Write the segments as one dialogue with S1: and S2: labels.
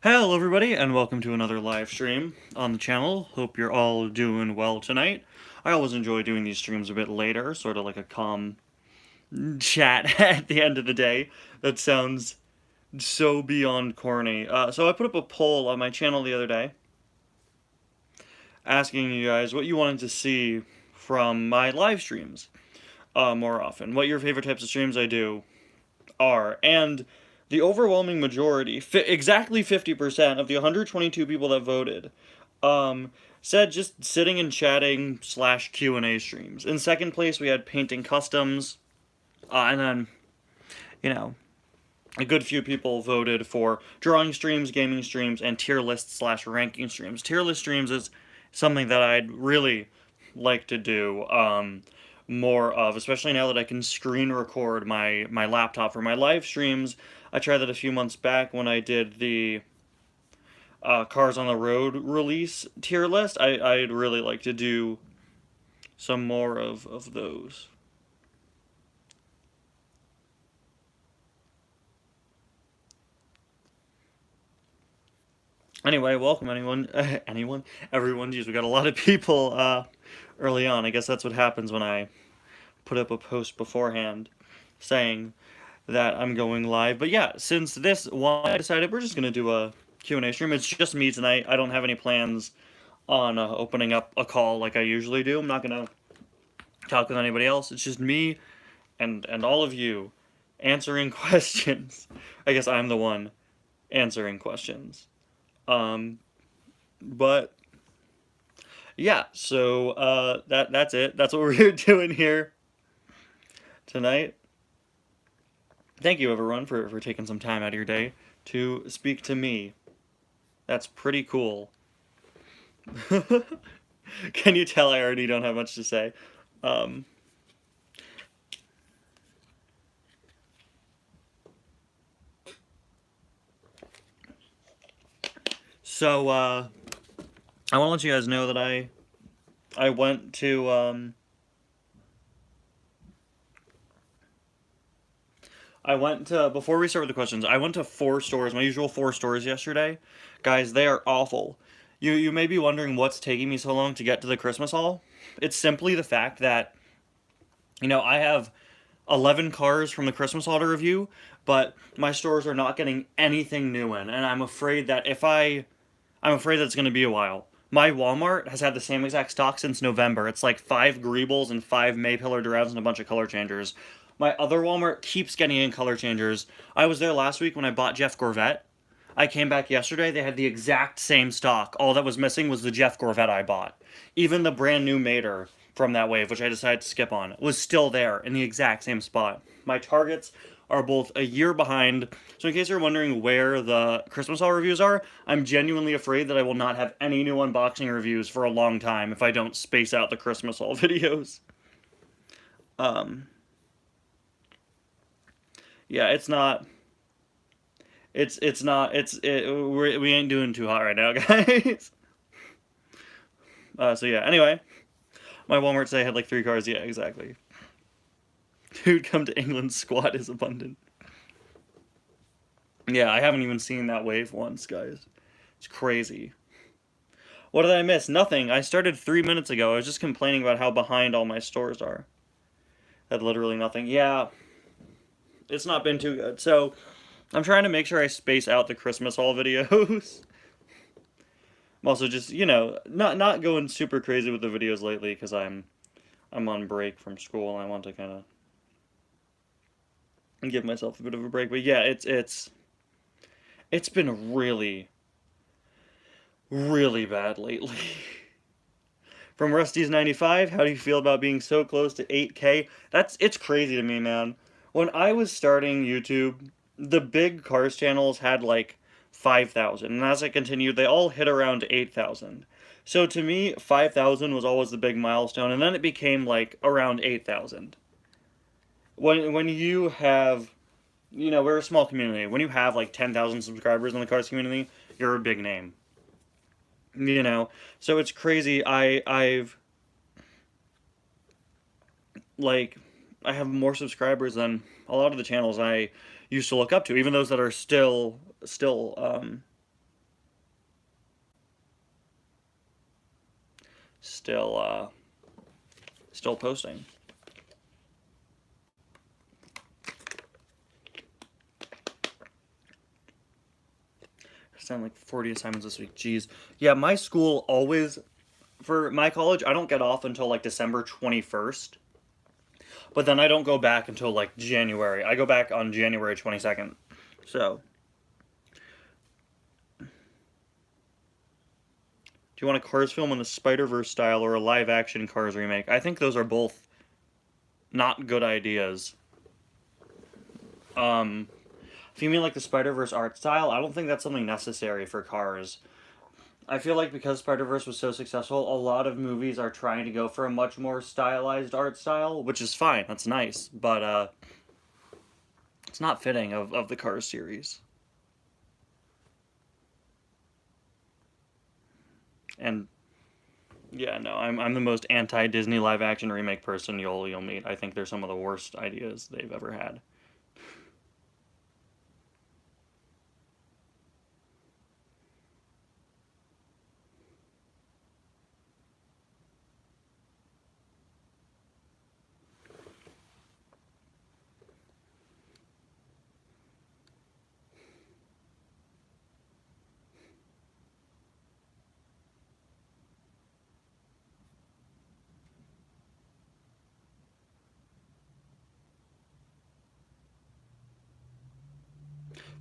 S1: Hello everybody and welcome to another live stream on the channel. Hope you're all doing well tonight. I always enjoy doing these streams a bit later, sort of like a calm chat at the end of the day. That sounds so beyond corny. So I put up a poll on my channel the other day asking you guys what you wanted to see from my live streams more often. What your favorite types of streams I do are. And the overwhelming majority, exactly 50% of the 122 people that voted, um, said just sitting and chatting slash Q&A streams. In second place, we had painting customs, and then, you know, a good few people voted for drawing streams, gaming streams, and tier list slash ranking streams. Tier list streams is something that I'd really like to do more of, especially now that I can screen record my laptop for my live streams. I tried that a few months back when I did the Cars on the Road release tier list. I'd really like to do some more of those. Anyway, welcome everyone. Geez, we got a lot of people early on. I guess that's what happens when I put up a post beforehand saying that I'm going live. But yeah, since this one, I decided we're just gonna do a Q&A stream. It's just me tonight. I don't have any plans on opening up a call like I usually do. I'm not gonna talk with anybody else. It's just me and all of you answering questions. I guess I'm the one answering questions. But yeah, so that's it. That's what we're doing here tonight. Thank you everyone for taking some time out of your day to speak to me. That's pretty cool. Can you tell I already don't have much to say? So I want to let you guys know that I went to before we start with the questions, I went to 4 stores, my usual 4 stores yesterday. Guys, they are awful. You may be wondering what's taking me so long to get to the Christmas haul. It's simply the fact that, I have 11 cars from the Christmas haul to review, but my stores are not getting anything new in, and I'm afraid that I'm afraid that it's going to be a while. My Walmart has had the same exact stock since November. It's like 5 Greebles and 5 Maypillar Durevs and a bunch of color changers. My other Walmart keeps getting in color changers. I was there last week when I bought Jeff Gorvette. I came back yesterday, they had the exact same stock. All that was missing was the Jeff Gorvette I bought. Even the brand new Mater from that wave, which I decided to skip on, was still there in the exact same spot. My Targets are both a year behind. So in case you're wondering where the Christmas haul reviews are, I'm genuinely afraid that I will not have any new unboxing reviews for a long time if I don't space out the Christmas haul videos. Yeah, it's not. It's not. We ain't doing too hot right now, guys. So yeah. Anyway, my Walmart today had like 3 cars. Yeah, exactly. Dude, come to England. Squat is abundant. Yeah, I haven't even seen that wave once, guys. It's crazy. What did I miss? Nothing. I started 3 minutes ago. I was just complaining about how behind all my stores are. Had literally nothing. Yeah, it's not been too good. So I'm trying to make sure I space out the Christmas haul videos. I'm also just, not going super crazy with the videos lately because I'm on break from school and I want to kind of give myself a bit of a break. But yeah, it's been really, really bad lately. From Rusty's95, how do you feel about being so close to 8K? It's crazy to me, man. When I was starting YouTube, the big cars channels had like 5,000, and as I continued, they all hit around 8,000. So to me, 5,000 was always the big milestone, and then it became like around 8,000. When you have, we're a small community. When you have like 10,000 subscribers in the cars community, you're a big name. So it's crazy. I've like I have more subscribers than a lot of the channels I used to look up to, even those that are still still posting. I sound like 40 assignments this week. Jeez. Yeah, my school always, for my college, I don't get off until like December 21st. But then I don't go back until like January. I go back on January 22nd. So, do you want a Cars film in the Spider-Verse style or a live-action Cars remake? I think those are both not good ideas. If you mean like the Spider-Verse art style, I don't think that's something necessary for Cars. I feel like because Spider-Verse was so successful, a lot of movies are trying to go for a much more stylized art style, which is fine. That's nice, but it's not fitting of the Cars series. And yeah, no, I'm the most anti-Disney live-action remake person you'll meet. I think they're some of the worst ideas they've ever had.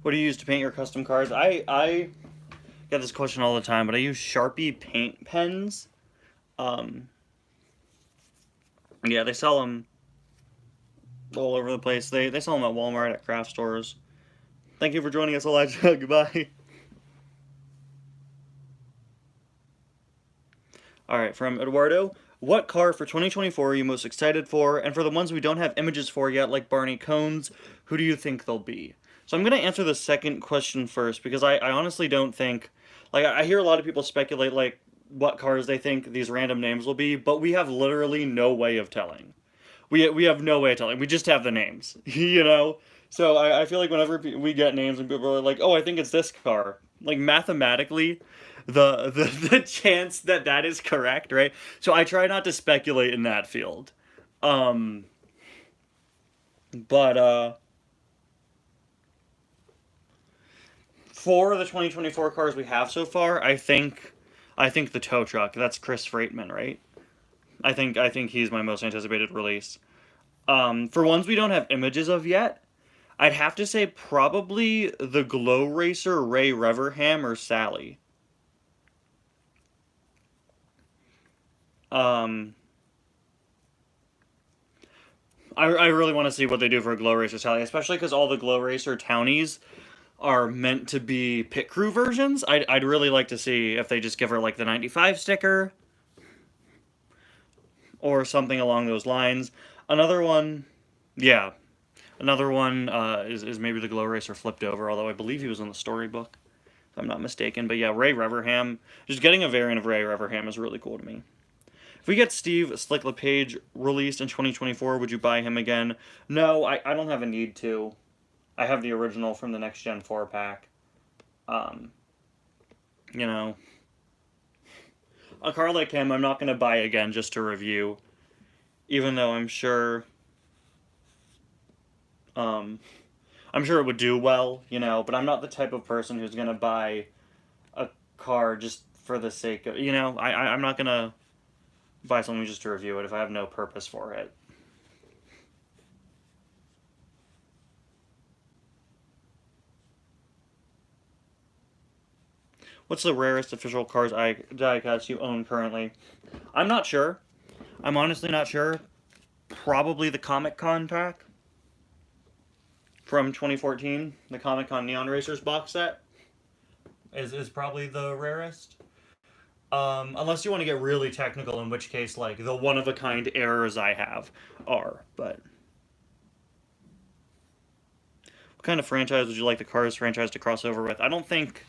S1: What do you use to paint your custom cars? I get this question all the time, but I use Sharpie paint pens. Um, yeah, they sell them all over the place. They sell them at Walmart, at craft stores. Thank you for joining us, Elijah. Goodbye. All right, from Eduardo. What car for 2024 are you most excited for? And for the ones we don't have images for yet, like Barney Cones, who do you think they'll be? So I'm going to answer the second question first because I honestly don't think. Like, I hear a lot of people speculate, like, what cars they think these random names will be, but we have literally no way of telling. We have no way of telling. We just have the names, you know? So I feel like whenever we get names and people are like, oh, I think it's this car, like mathematically, the chance that that is correct, right? So I try not to speculate in that field. Um, but for the 2024 cars we have so far, I think the tow truck. That's Chris Freightman, right? I think he's my most anticipated release. For ones we don't have images of yet, I'd have to say probably the Glow Racer Ray Reverham or Sally. Um, I really want to see what they do for a Glow Racer Sally, especially because all the Glow Racer townies are meant to be pit crew versions. I'd really like to see if they just give her like the 95 sticker or something along those lines. Another one, yeah, another one is maybe the Glow Racer flipped over, although I believe he was in the storybook, if I'm not mistaken. But yeah, Ray Reverham, just getting a variant of Ray Reverham is really cool to me. If we get Steve Slick LePage released in 2024, would you buy him again? No, I don't have a need to. I have the original from the Next Gen 4 pack. Um, you know, a car like him, I'm not going to buy again just to review, even though um, I'm sure it would do well, but I'm not the type of person who's going to buy a car just for the sake of, I'm not going to buy something just to review it if I have no purpose for it. What's the rarest official Cars diecast you own currently? I'm not sure. I'm honestly not sure. Probably the Comic Con pack from 2014. The Comic Con Neon Racers box set is probably the rarest. Unless you want to get really technical, in which case, like, the one-of-a-kind errors I have are, but... What kind of franchise would you like the Cars franchise to cross over with? I don't think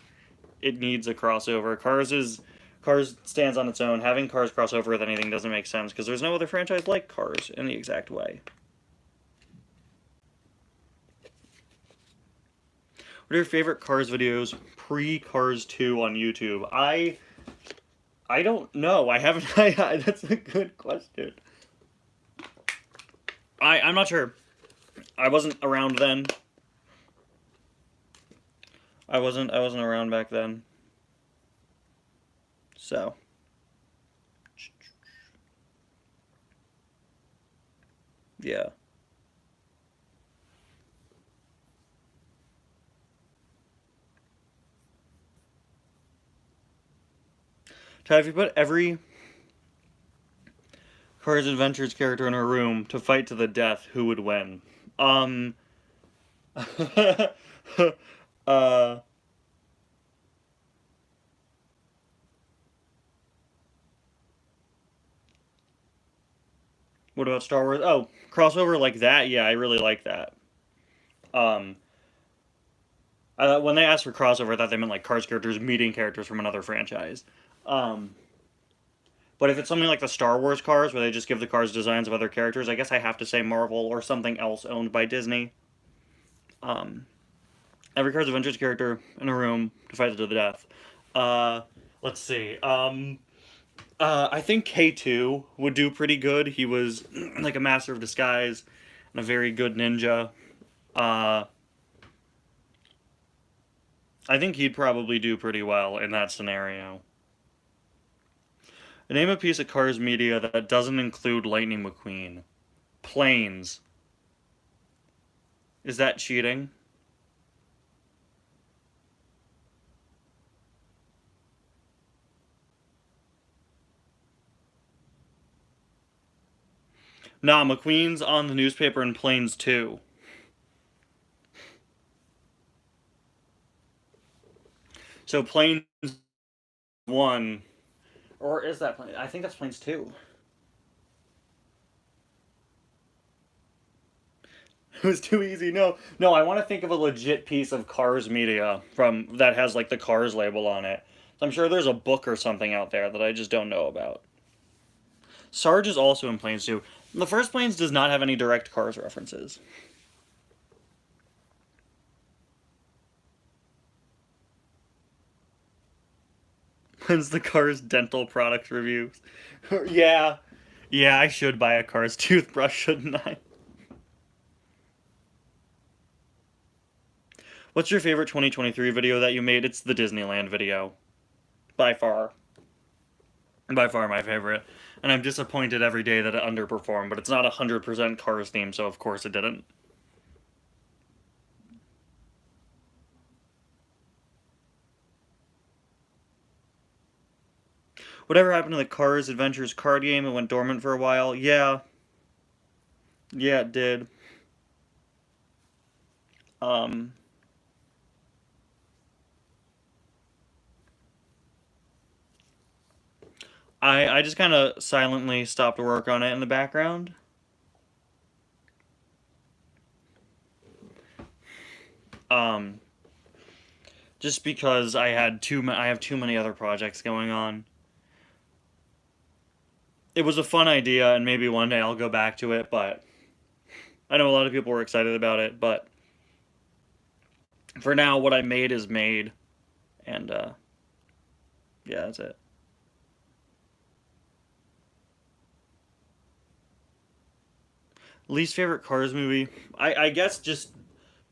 S1: it needs a crossover. Cars stands on its own. Having Cars cross over with anything doesn't make sense, because there's no other franchise like Cars in the exact way. What are your favorite Cars videos pre-Cars 2 on YouTube? I don't know. I haven't. That's a good question. I'm not sure. I wasn't around then. I wasn't around back then. So. Yeah. Chad, if you put every Cars Adventures character in a room to fight to the death, who would win? Um. uh. What about Star Wars? Oh, crossover like that? Yeah, I really like that. Um. When they asked for crossover, I thought they meant like Cars characters meeting characters from another franchise. Um. But if it's something like the Star Wars cars, where they just give the cars designs of other characters, I guess I have to say Marvel or something else owned by Disney. Um, every Cars Adventures character in a room to fight to the death. Uh, let's see. I think K2 would do pretty good. He was like a master of disguise and a very good ninja. Uh, I think he'd probably do pretty well in that scenario. Name a piece of Cars media that doesn't include Lightning McQueen. Planes. Is that cheating? Nah, McQueen's on the newspaper in Planes too. So Planes 1, or is that Planes? I think that's Planes 2. It was too easy. No, no, I want to think of a legit piece of Cars media from that has like the Cars label on it. So I'm sure there's a book or something out there that I just don't know about. Sarge is also in Planes 2. The first Planes does not have any direct Cars references. When's the Cars dental product reviews? Yeah. Yeah, I should buy a Cars toothbrush, shouldn't I? What's your favorite 2023 video that you made? It's the Disneyland video. By far. By far my favorite. And I'm disappointed every day that it underperformed, but it's not 100% Cars theme, so of course it didn't. Whatever happened to the Cars Adventures card game? It went dormant for a while. Yeah. Yeah, it did. Um, I just kind of silently stopped work on it in the background. Um, just because I have too many other projects going on. It was a fun idea, and maybe one day I'll go back to it, but I know a lot of people were excited about it, but for now, what I made is made, and yeah, that's it. Least favorite Cars movie? I guess just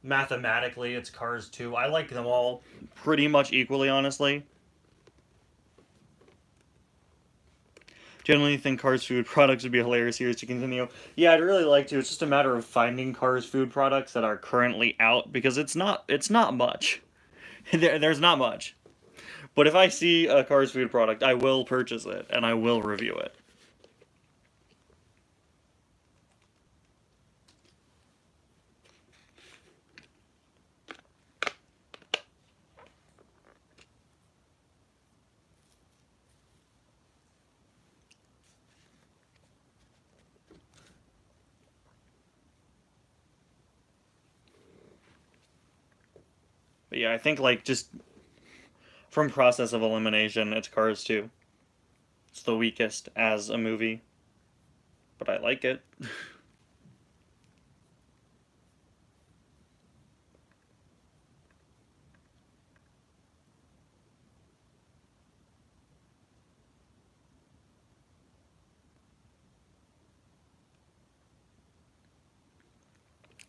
S1: mathematically, it's Cars 2. I like them all pretty much equally, honestly. Generally think Cars food products would be a hilarious series to continue. Yeah, I'd really like to. It's just a matter of finding Cars food products that are currently out because it's not much. There's not much. But if I see a Cars food product, I will purchase it and I will review it. But yeah, I think like just from process of elimination, it's Cars 2. It's the weakest as a movie, but I like it.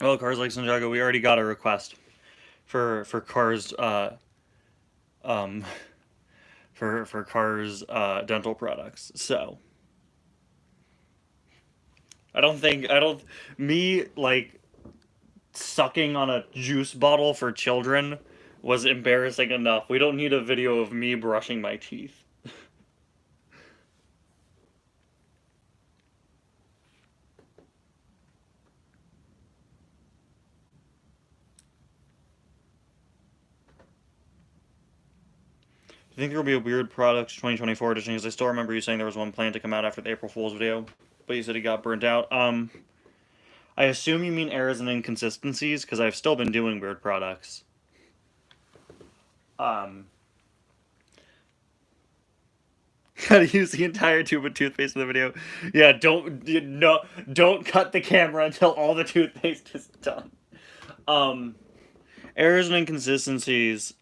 S1: Well, Cars like Santiago, we already got a request for Cars um for Cars dental products. So I don't me like sucking on a juice bottle for children was embarrassing enough. We don't need a video of me brushing my teeth. I think there will be a Weird Products 2024 edition because I still remember you saying there was one planned to come out after the April Fool's video, but you said it got burnt out. I assume you mean errors and inconsistencies because I've still been doing Weird Products. Um, Gotta use the entire tube of toothpaste in the video. Yeah, don't cut the camera until all the toothpaste is done. Um, errors and inconsistencies.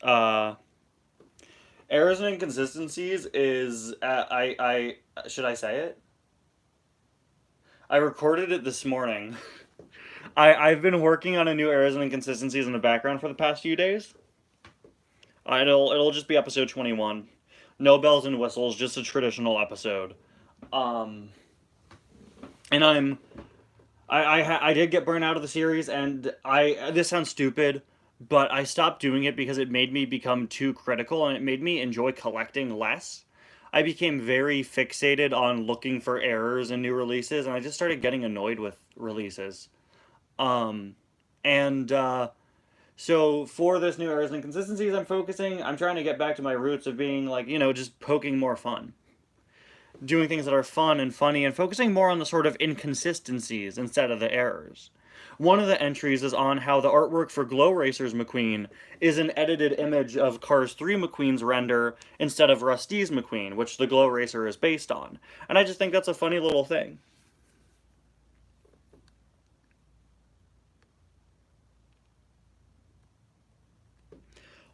S1: Errors and inconsistencies is I should I say it? I recorded it this morning. I've been working on a new errors and inconsistencies in the background for the past few days. It'll just be episode 21. No bells and whistles, just a traditional episode. Um, and I did get burned out of the series, and this sounds stupid, but I stopped doing it because it made me become too critical, and it made me enjoy collecting less. I became very fixated on looking for errors in new releases, and I just started getting annoyed with releases. Um, and So for this new errors and inconsistencies, I'm trying to get back to my roots of being like, just poking more fun. Doing things that are fun and funny and focusing more on the sort of inconsistencies instead of the errors. One of the entries is on how the artwork for Glow Racers McQueen is an edited image of Cars 3 McQueen's render instead of Rusty's McQueen, which the Glow Racer is based on. And I just think that's a funny little thing.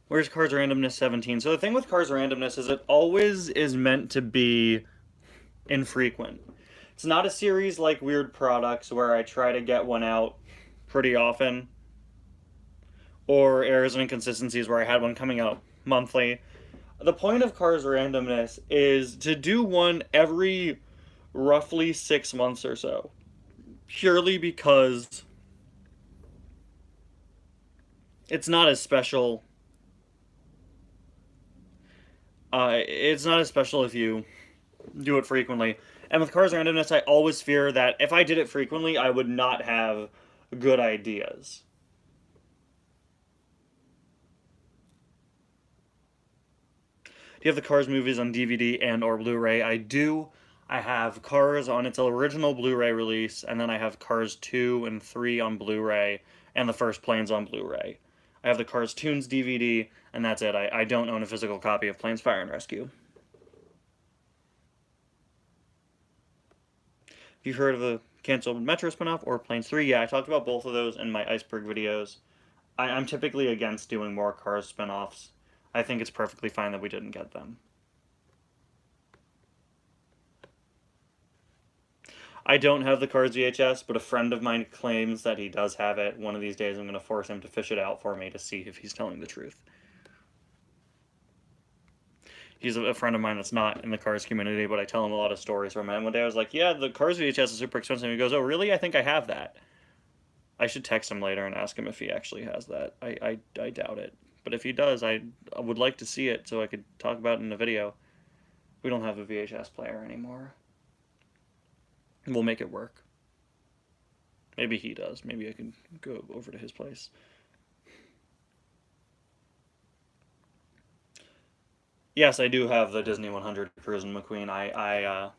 S1: Where's Cars Randomness 17? So the thing with Cars Randomness is it always is meant to be infrequent. It's not a series like Weird Products where I try to get one out pretty often, or errors and inconsistencies where I had one coming out monthly. The point of Cars Randomness is to do one every roughly 6 months or so, purely because it's not as special. It's not as special if you do it frequently. And with Cars Randomness, I always fear that if I did it frequently, I would not have good ideas. Do you have the Cars movies on DVD and or Blu-ray? I do. I have Cars on its original Blu-ray release, and then I have Cars 2 and 3 on Blu-ray, and the first Planes on Blu-ray. I have the Cars Toons DVD, and that's it. I don't own a physical copy of Planes Fire and Rescue. Have you heard of the canceled Metro spinoff or Planes 3? Yeah, I talked about both of those in my Iceberg videos. I'm typically against doing more Cars spinoffs. I think it's perfectly fine that we didn't get them. I don't have the Cars VHS, but a friend of mine claims that he does have it. One of these days I'm going to force him to fish it out for me to see if he's telling the truth. He's a friend of mine that's not in the Cars community, but I tell him a lot of stories from it. And one day I was like, yeah, the Cars VHS is super expensive. And he goes, oh, really? I think I have that. I should text him later and ask him if he actually has that. I doubt it. But if he does, I would like to see it so I could talk about it in a video. We don't have a VHS player anymore. We'll make it work. Maybe he does. Maybe I can go over to his place. Yes, I do have the Disney 100 Cruisin' McQueen. I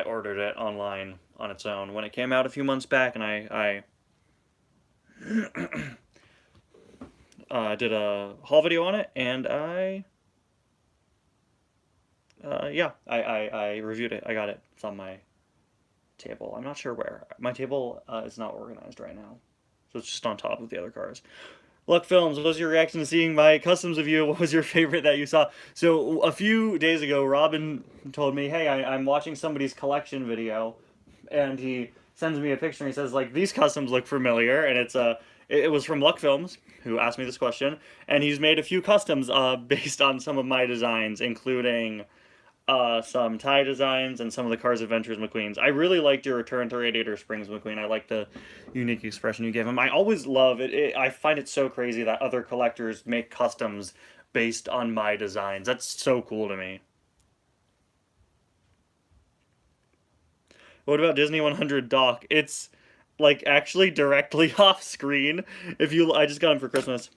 S1: ordered it online on its own when it came out a few months back, and I did a haul video on it, and I reviewed it. I got it. It's on my table. I'm not sure where. My table is not organized right now, so it's just on top of the other cars. Luck Films, what was your reaction to seeing my customs of you? What was your favorite that you saw? So a few days ago, Robin told me, hey, I'm watching somebody's collection video, and he sends me a picture and he says like these customs look familiar, and it was from Luck Films who asked me this question, and he's made a few customs based on some of my designs, including some tie designs and some of the Cars Adventures McQueens. I really liked your Return to Radiator Springs McQueen. I like the unique expression you gave him. I always love it. I find it so crazy that other collectors make customs based on my designs. That's so cool to me. What about Disney 100 Doc? It's like actually directly off screen. If you, I just got him for Christmas.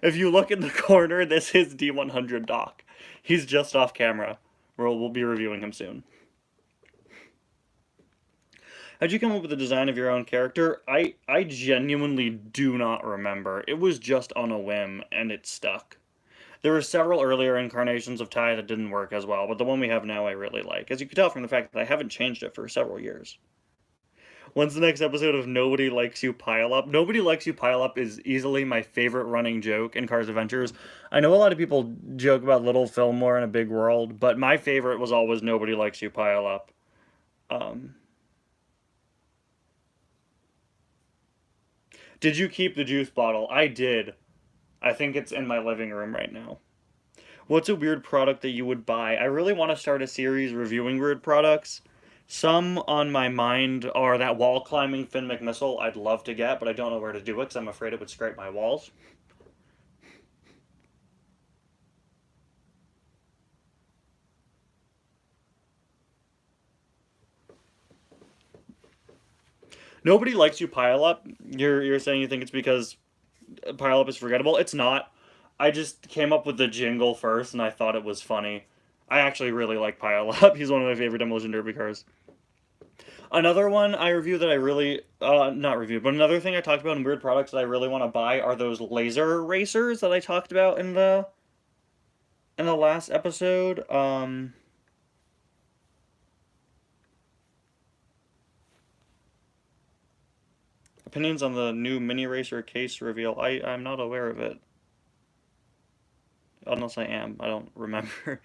S1: If you look in the corner, this is D100 Doc. He's just off camera. We'll be reviewing him soon. How'd you come up with the design of your own character? I genuinely do not remember. It was just on a whim, and it stuck. There were several earlier incarnations of Ty that didn't work as well, but the one we have now I really like. As you can tell from the fact that I haven't changed it for several years. When's the next episode of Nobody Likes You Pile Up? Nobody Likes You Pile Up is easily my favorite running joke in Cars Adventures. I know a lot of people joke about Little Fillmore in a Big World, but my favorite was always Nobody Likes You Pile Up. Um, did you keep the juice bottle? I did. I think it's in my living room right now. What's a weird product that you would buy? I really want to start a series reviewing weird products. Some on my mind are that wall climbing Finn McMissile I'd love to get, but I don't know where to do it because I'm afraid it would scrape my walls. Nobody likes you pile up. You're saying you think it's because pile up is forgettable. It's not. I just came up with the jingle first and I thought it was funny. I actually really like Pile Up. He's one of my favorite Demolition Derby cars. Another one I reviewed that I really, not reviewed, but another thing I talked about in weird products that I really want to buy are those laser racers that I talked about in the last episode. Opinions on the new mini racer case reveal. I'm not aware of it. Unless I am. I don't remember.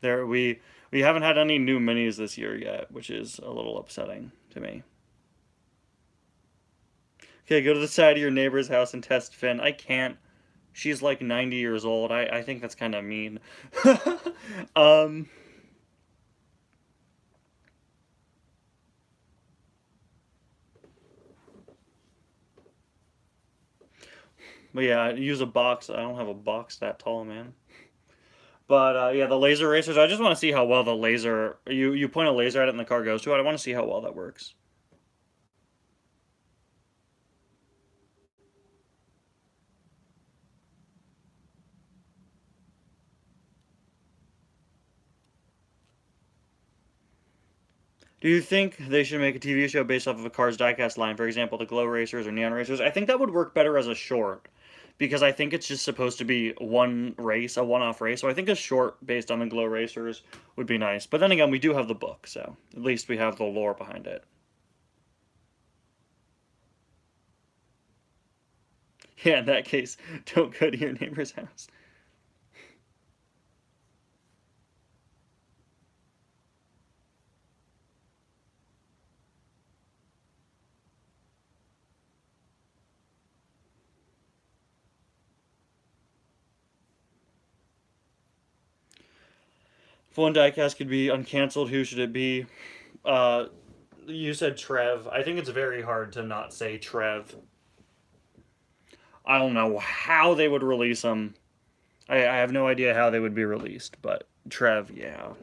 S1: There we haven't had any new minis this year yet, which is a little upsetting to me. Okay, go to the side of your neighbor's house and test Finn. I can't. She's like 90 years old. I think that's kind of mean. um, but yeah, use a box. I don't have a box that tall, man. But yeah, the laser racers. I just want to see how well the laser. You point a laser at it and the car goes to it. I want to see how well that works. Do you think they should make a TV show based off of a car's diecast line, for example, the Glow Racers or Neon Racers? I think that would work better as a short, because I think it's just supposed to be one race, a one-off race. So I think a short based on the Glow Racers would be nice. But then again, we do have the book, so at least we have the lore behind it. Yeah, in that case, don't go to your neighbor's house. If one diecast could be uncanceled, who should it be? Uh, you said Trev. I think it's very hard to not say Trev. I don't know how they would release them. I have no idea how they would be released, but Trev, yeah.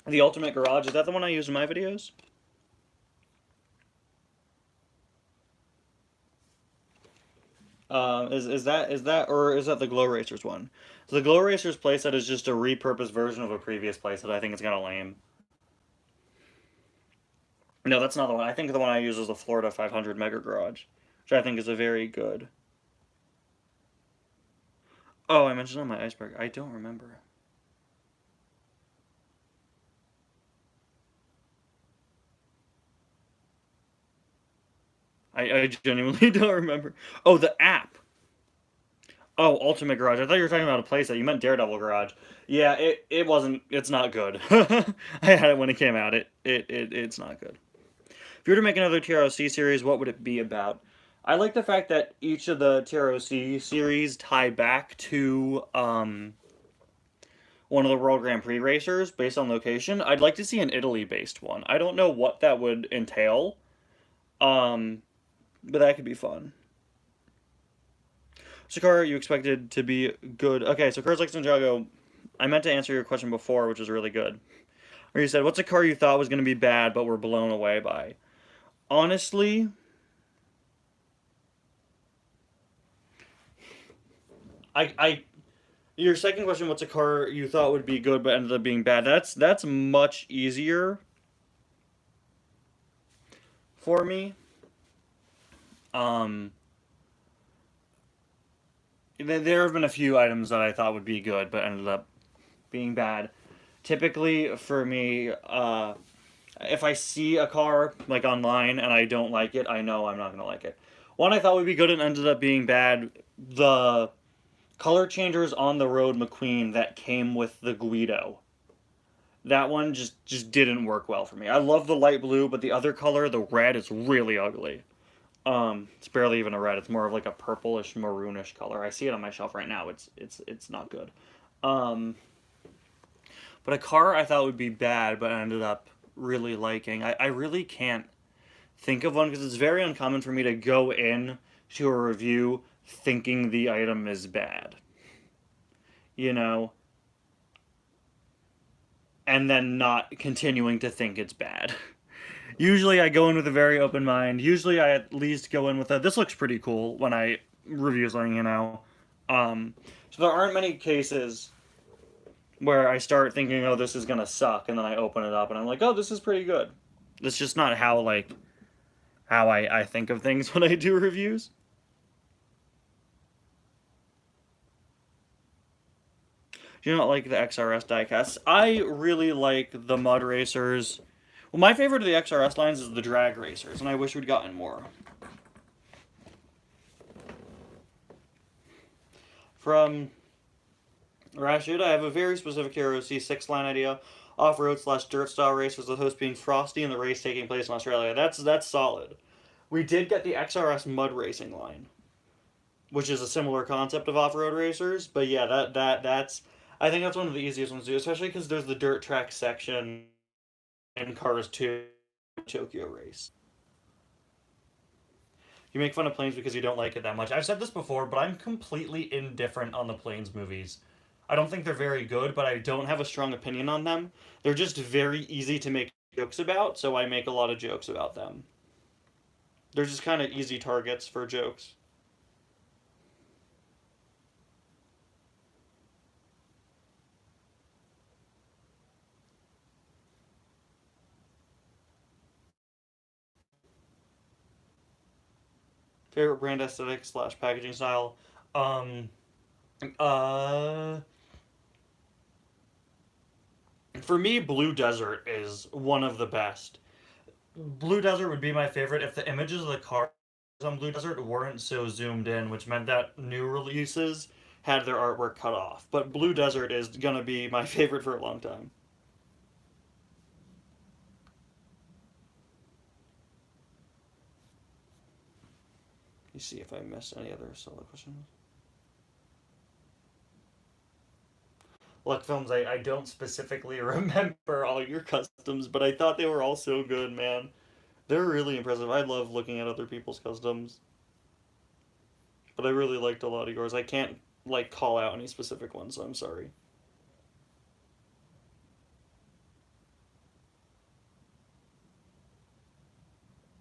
S1: The Ultimate Garage, is that the one I use in my videos? Is that or is that the Glow Racers one? So the Glow Racers playset is just a repurposed version of a previous playset. I think it's kind of lame. No, that's not the one. I think the one I use is the Florida 500 Mega Garage, which I think is a very good. Oh, I mentioned on my iceberg. I don't remember. I genuinely don't remember. Oh, the app. Oh, Ultimate Garage. I thought you were talking about a playset. You meant Daredevil Garage. Yeah, it wasn't. It's not good. I had it when it came out. It's not good. If you were to make another TROC series, what would it be about? I like the fact that each of the TROC series tie back to one of the World Grand Prix racers based on location. I'd like to see an Italy-based one. I don't know what that would entail, um, but that could be fun. So, car you expected to be good. Okay, so Cars like Santiago, I meant to answer your question before, which was really good. Where you said, what's a car you thought was going to be bad but were blown away by? Honestly, I your second question, what's a car you thought would be good but ended up being bad? That's much easier for me. Um, there have been a few items that I thought would be good but ended up being bad. Typically, for me, if I see a car like online and I don't like it, I know I'm not gonna like it. One I thought would be good and ended up being bad. The color changers on the Road McQueen that came with the Guido. That one just didn't work well for me. I love the light blue, but the other color, the red, is really ugly. It's barely even a red. It's more of like a purplish maroonish color. I see it on my shelf right now. It's not good. Um, but a car I thought would be bad, but I ended up really liking. I really can't think of one because it's very uncommon for me to go in to a review thinking the item is bad. You know, and then not continuing to think it's bad. Usually I go in with a very open mind. Usually I at least go in with a this looks pretty cool when I review something, you know. Um, so there aren't many cases where I start thinking, oh, this is gonna suck, and then I open it up and I'm like, oh, this is pretty good. That's just not how I think of things when I do reviews. Do you not like the XRS diecasts? I really like the Mud Racers. Well, my favorite of the XRS lines is the Drag Racers, and I wish we'd gotten more. From Rashid, I have a very specific Hero C6 line idea. Off-road slash dirt style race with the host being Frosty and the race taking place in Australia. That's solid. We did get the XRS Mud Racing line, which is a similar concept of off-road racers. But yeah, that's I think that's one of the easiest ones to do, especially because there's the dirt track section in Cars 2 Tokyo Race. You make fun of planes because you don't like it that much. I've said this before, but I'm completely indifferent on the planes movies. I don't think they're very good, but I don't have a strong opinion on them. They're just very easy to make jokes about, so I make a lot of jokes about them. They're just kind of easy targets for jokes. Favorite brand aesthetic slash packaging style. Um, uh, for me, Blue Desert is one of the best. Blue Desert would be my favorite if the images of the cars on Blue Desert weren't so zoomed in, which meant that new releases had their artwork cut off. But Blue Desert is gonna be my favorite for a long time. Let me see if I missed any other solo questions. Luck Films, I don't specifically remember all your customs, but I thought they were all so good, man. They're really impressive. I love looking at other people's customs, but I really liked a lot of yours. I can't like call out any specific ones, so I'm sorry.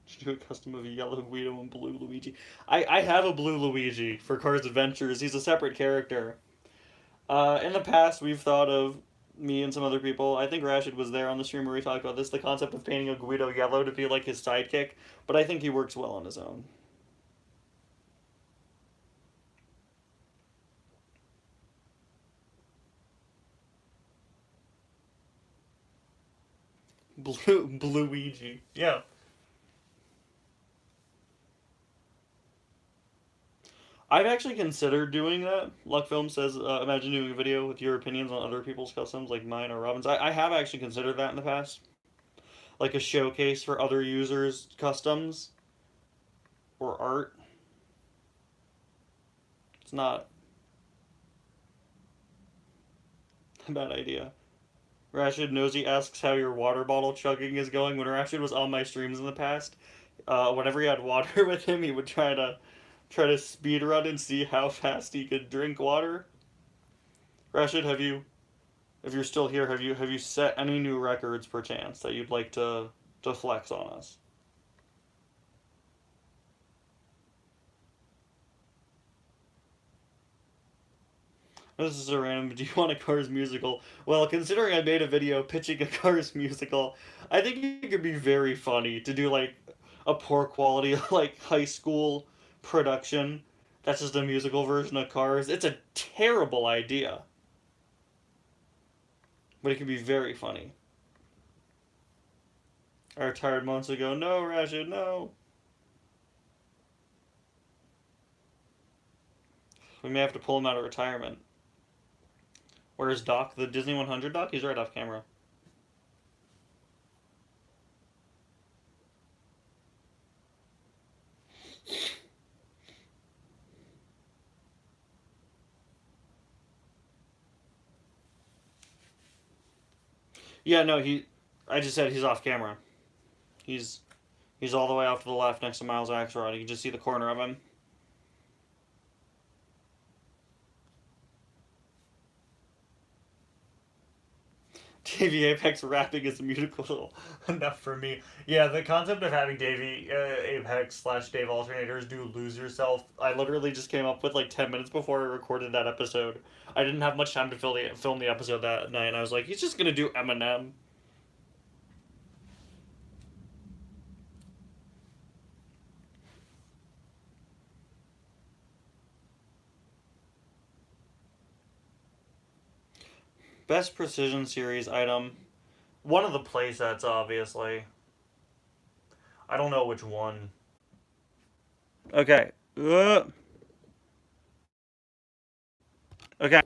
S1: Should do a custom of a yellow Guido and blue Luigi. I have a blue Luigi for Cars Adventures. He's a separate character. In the past, we've thought of me and some other people. I think Rashid was there on the stream where we talked about this. The concept of painting a Guido yellow to be like his sidekick, but I think he works well on his own. Blue Luigi. Yeah. I've actually considered doing that. Luck Film says, imagine doing a video with your opinions on other people's customs, like mine or Robin's. I have actually considered that in the past. Like a showcase for other users' customs or art. It's not a bad idea. Rashid Nosy asks how your water bottle chugging is going. When Rashid was on my streams in the past, whenever he had water with him, he would try to speed run and see how fast he could drink water. Rashid, if you're still here, have you set any new records perchance that you'd like to flex on us? This is a random. Do you want a Cars musical? Well, considering I made a video pitching a Cars musical, I think it could be very funny to do like a poor quality like high school production. That's just a musical version of Cars. It's a terrible idea, but it can be very funny. I retired months ago. No, Rashid, no. We may have to pull him out of retirement. Where's Doc? The Disney 100 Doc? He's right off camera. Yeah, no, he. I just said he's off camera. He's he's all the way off to the left next to Miles Axelrod. You can just see the corner of him. Davey Apex rapping is musical enough for me. Yeah, the concept of having Davey Apex slash Dave alternators do Lose Yourself, I literally just came up with like 10 minutes before I recorded that episode. I didn't have much time to film the episode that night, and I was like, he's just gonna do Eminem. Best Precision Series item. One of the playsets, obviously. I don't know which one. Okay. Okay.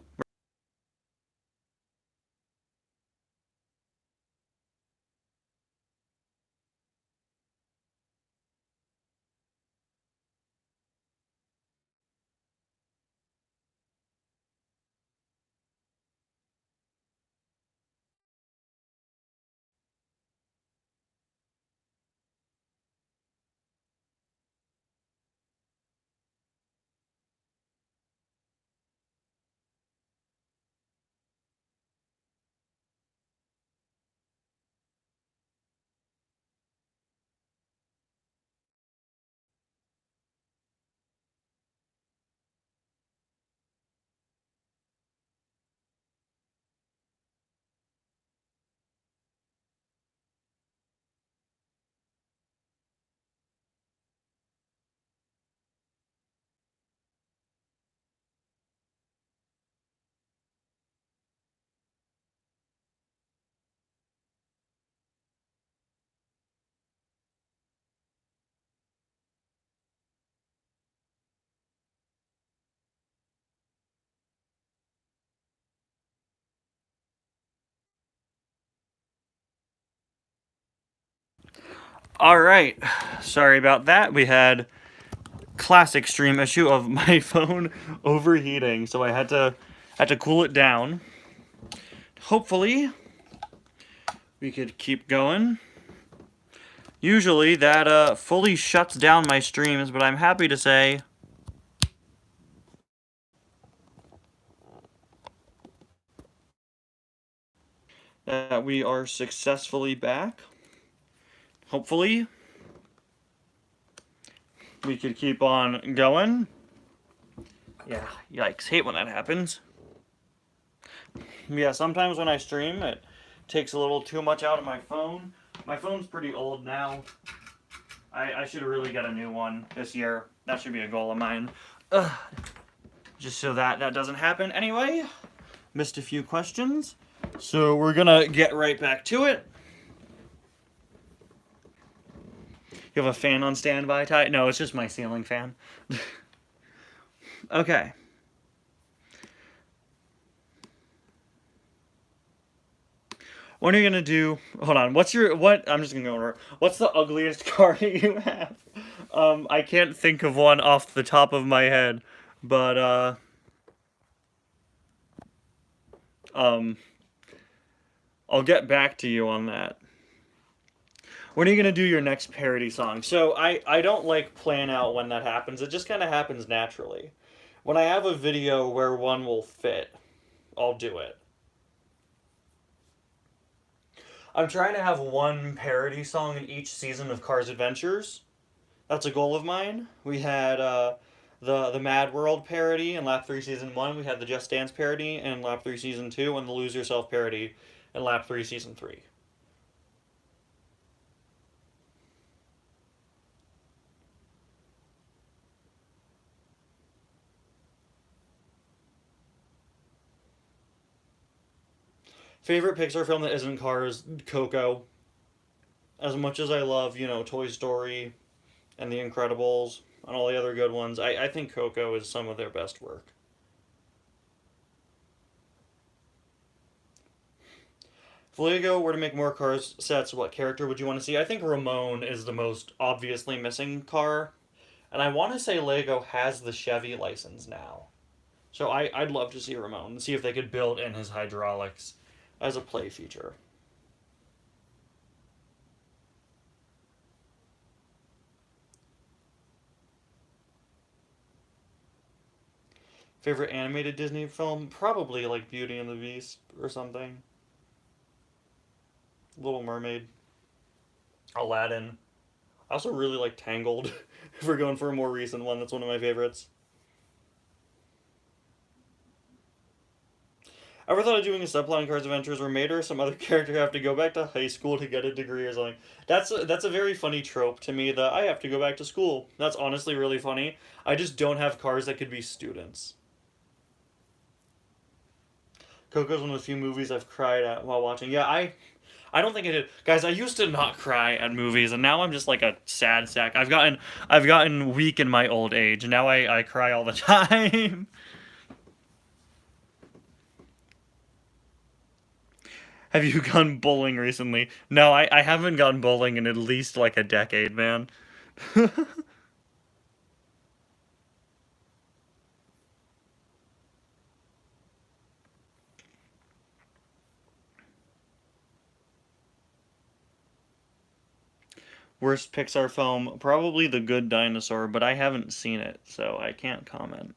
S1: All right. Sorry about that. We had classic stream issue of my phone overheating, so I had to cool it down. Hopefully, we could keep going. Usually that fully shuts down my streams, but I'm happy to say that we are successfully back. Hopefully, we could keep on going. Yeah, yikes. Hate when that happens. Yeah, sometimes when I stream, it takes a little too much out of my phone. My phone's pretty old now. I should really get a new one this year. That should be a goal of mine. Ugh. Just so that doesn't happen. Anyway, missed a few questions. So we're gonna get right back to it. You have a fan on standby, Ty? No, it's just my ceiling fan. Okay. What are you gonna do? Hold on. What? I'm just gonna go over. What's the ugliest car you have? I can't think of one off the top of my head, but um, I'll get back to you on that. When are you gonna do your next parody song? So I don't like plan out when that happens. It just kind of happens naturally. When I have a video where one will fit, I'll do it. I'm trying to have one parody song in each season of Cars Adventures. That's a goal of mine. We had the Mad World parody in Lap 3 Season 1. We had the Just Dance parody in Lap 3 Season 2, and the Lose Yourself parody in Lap 3 Season 3. Favorite Pixar film that isn't Cars? Coco. As much as I love, Toy Story and The Incredibles and all the other good ones, I think Coco is some of their best work. If Lego were to make more Cars sets, what character would you want to see? I think Ramon is the most obviously missing car. And I want to say Lego has the Chevy license now. So I'd love to see Ramon and see if they could build in his hydraulics as a play feature. Favorite animated Disney film? Probably like Beauty and the Beast or something. Little Mermaid. Aladdin. I also really like Tangled. If we're going for a more recent one, that's one of my favorites. Ever thought of doing a subplot in Cars Adventures where Mater or some other character have to go back to high school to get a degree or something? That's a very funny trope to me that I have to go back to school. That's honestly really funny. I just don't have cars that could be students. Coco's one of the few movies I've cried at while watching. Yeah, I don't think I did. Guys, I used to not cry at movies and now I'm just like a sad sack. I've gotten weak in my old age. Now I cry all the time. Have you gone bowling recently? No, I haven't gone bowling in at least like a decade, man. Worst Pixar film? Probably The Good Dinosaur, but I haven't seen it, so I can't comment.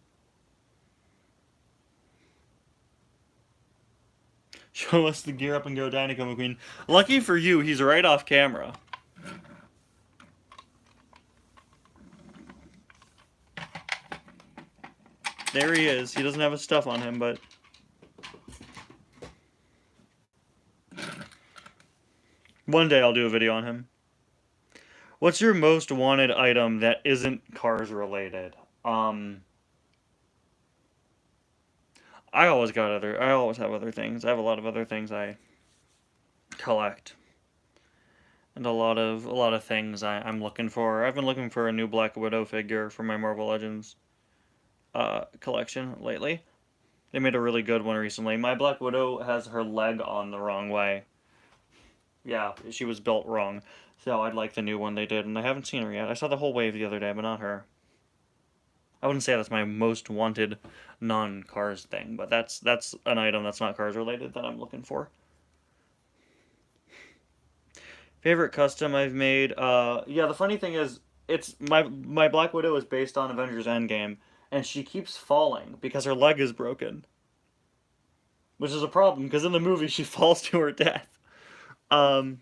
S1: Show us the Gear Up and Go Dinoco McQueen. Lucky for you, he's right off camera. There he is. He doesn't have his stuff on him, but one day I'll do a video on him. What's your most wanted item that isn't Cars related? I always have other things. I have a lot of other things I collect. And a lot of things I'm looking for. I've been looking for a new Black Widow figure for my Marvel Legends collection lately. They made a really good one recently. My Black Widow has her leg on the wrong way. Yeah, she was built wrong. So I'd like the new one they did, and I haven't seen her yet. I saw the whole wave the other day, but not her. I wouldn't say that's my most wanted non-Cars thing, but that's an item that's not Cars related that I'm looking for. Favorite custom I've made? Yeah, the funny thing is, it's my Black Widow is based on Avengers Endgame, and she keeps falling because her leg is broken, which is a problem because in the movie she falls to her death. Um,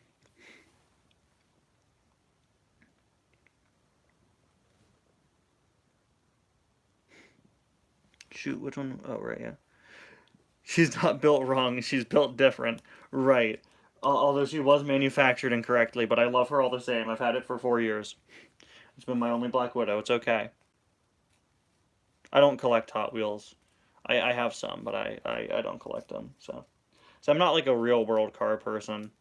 S1: Shoot, which one? Oh, right, yeah. She's not built wrong. She's built different. Right. Although she was manufactured incorrectly, but I love her all the same. I've had it for 4 years. It's been my only Black Widow. It's okay. I don't collect Hot Wheels. I have some, but I don't collect them. So I'm not like a real world car person.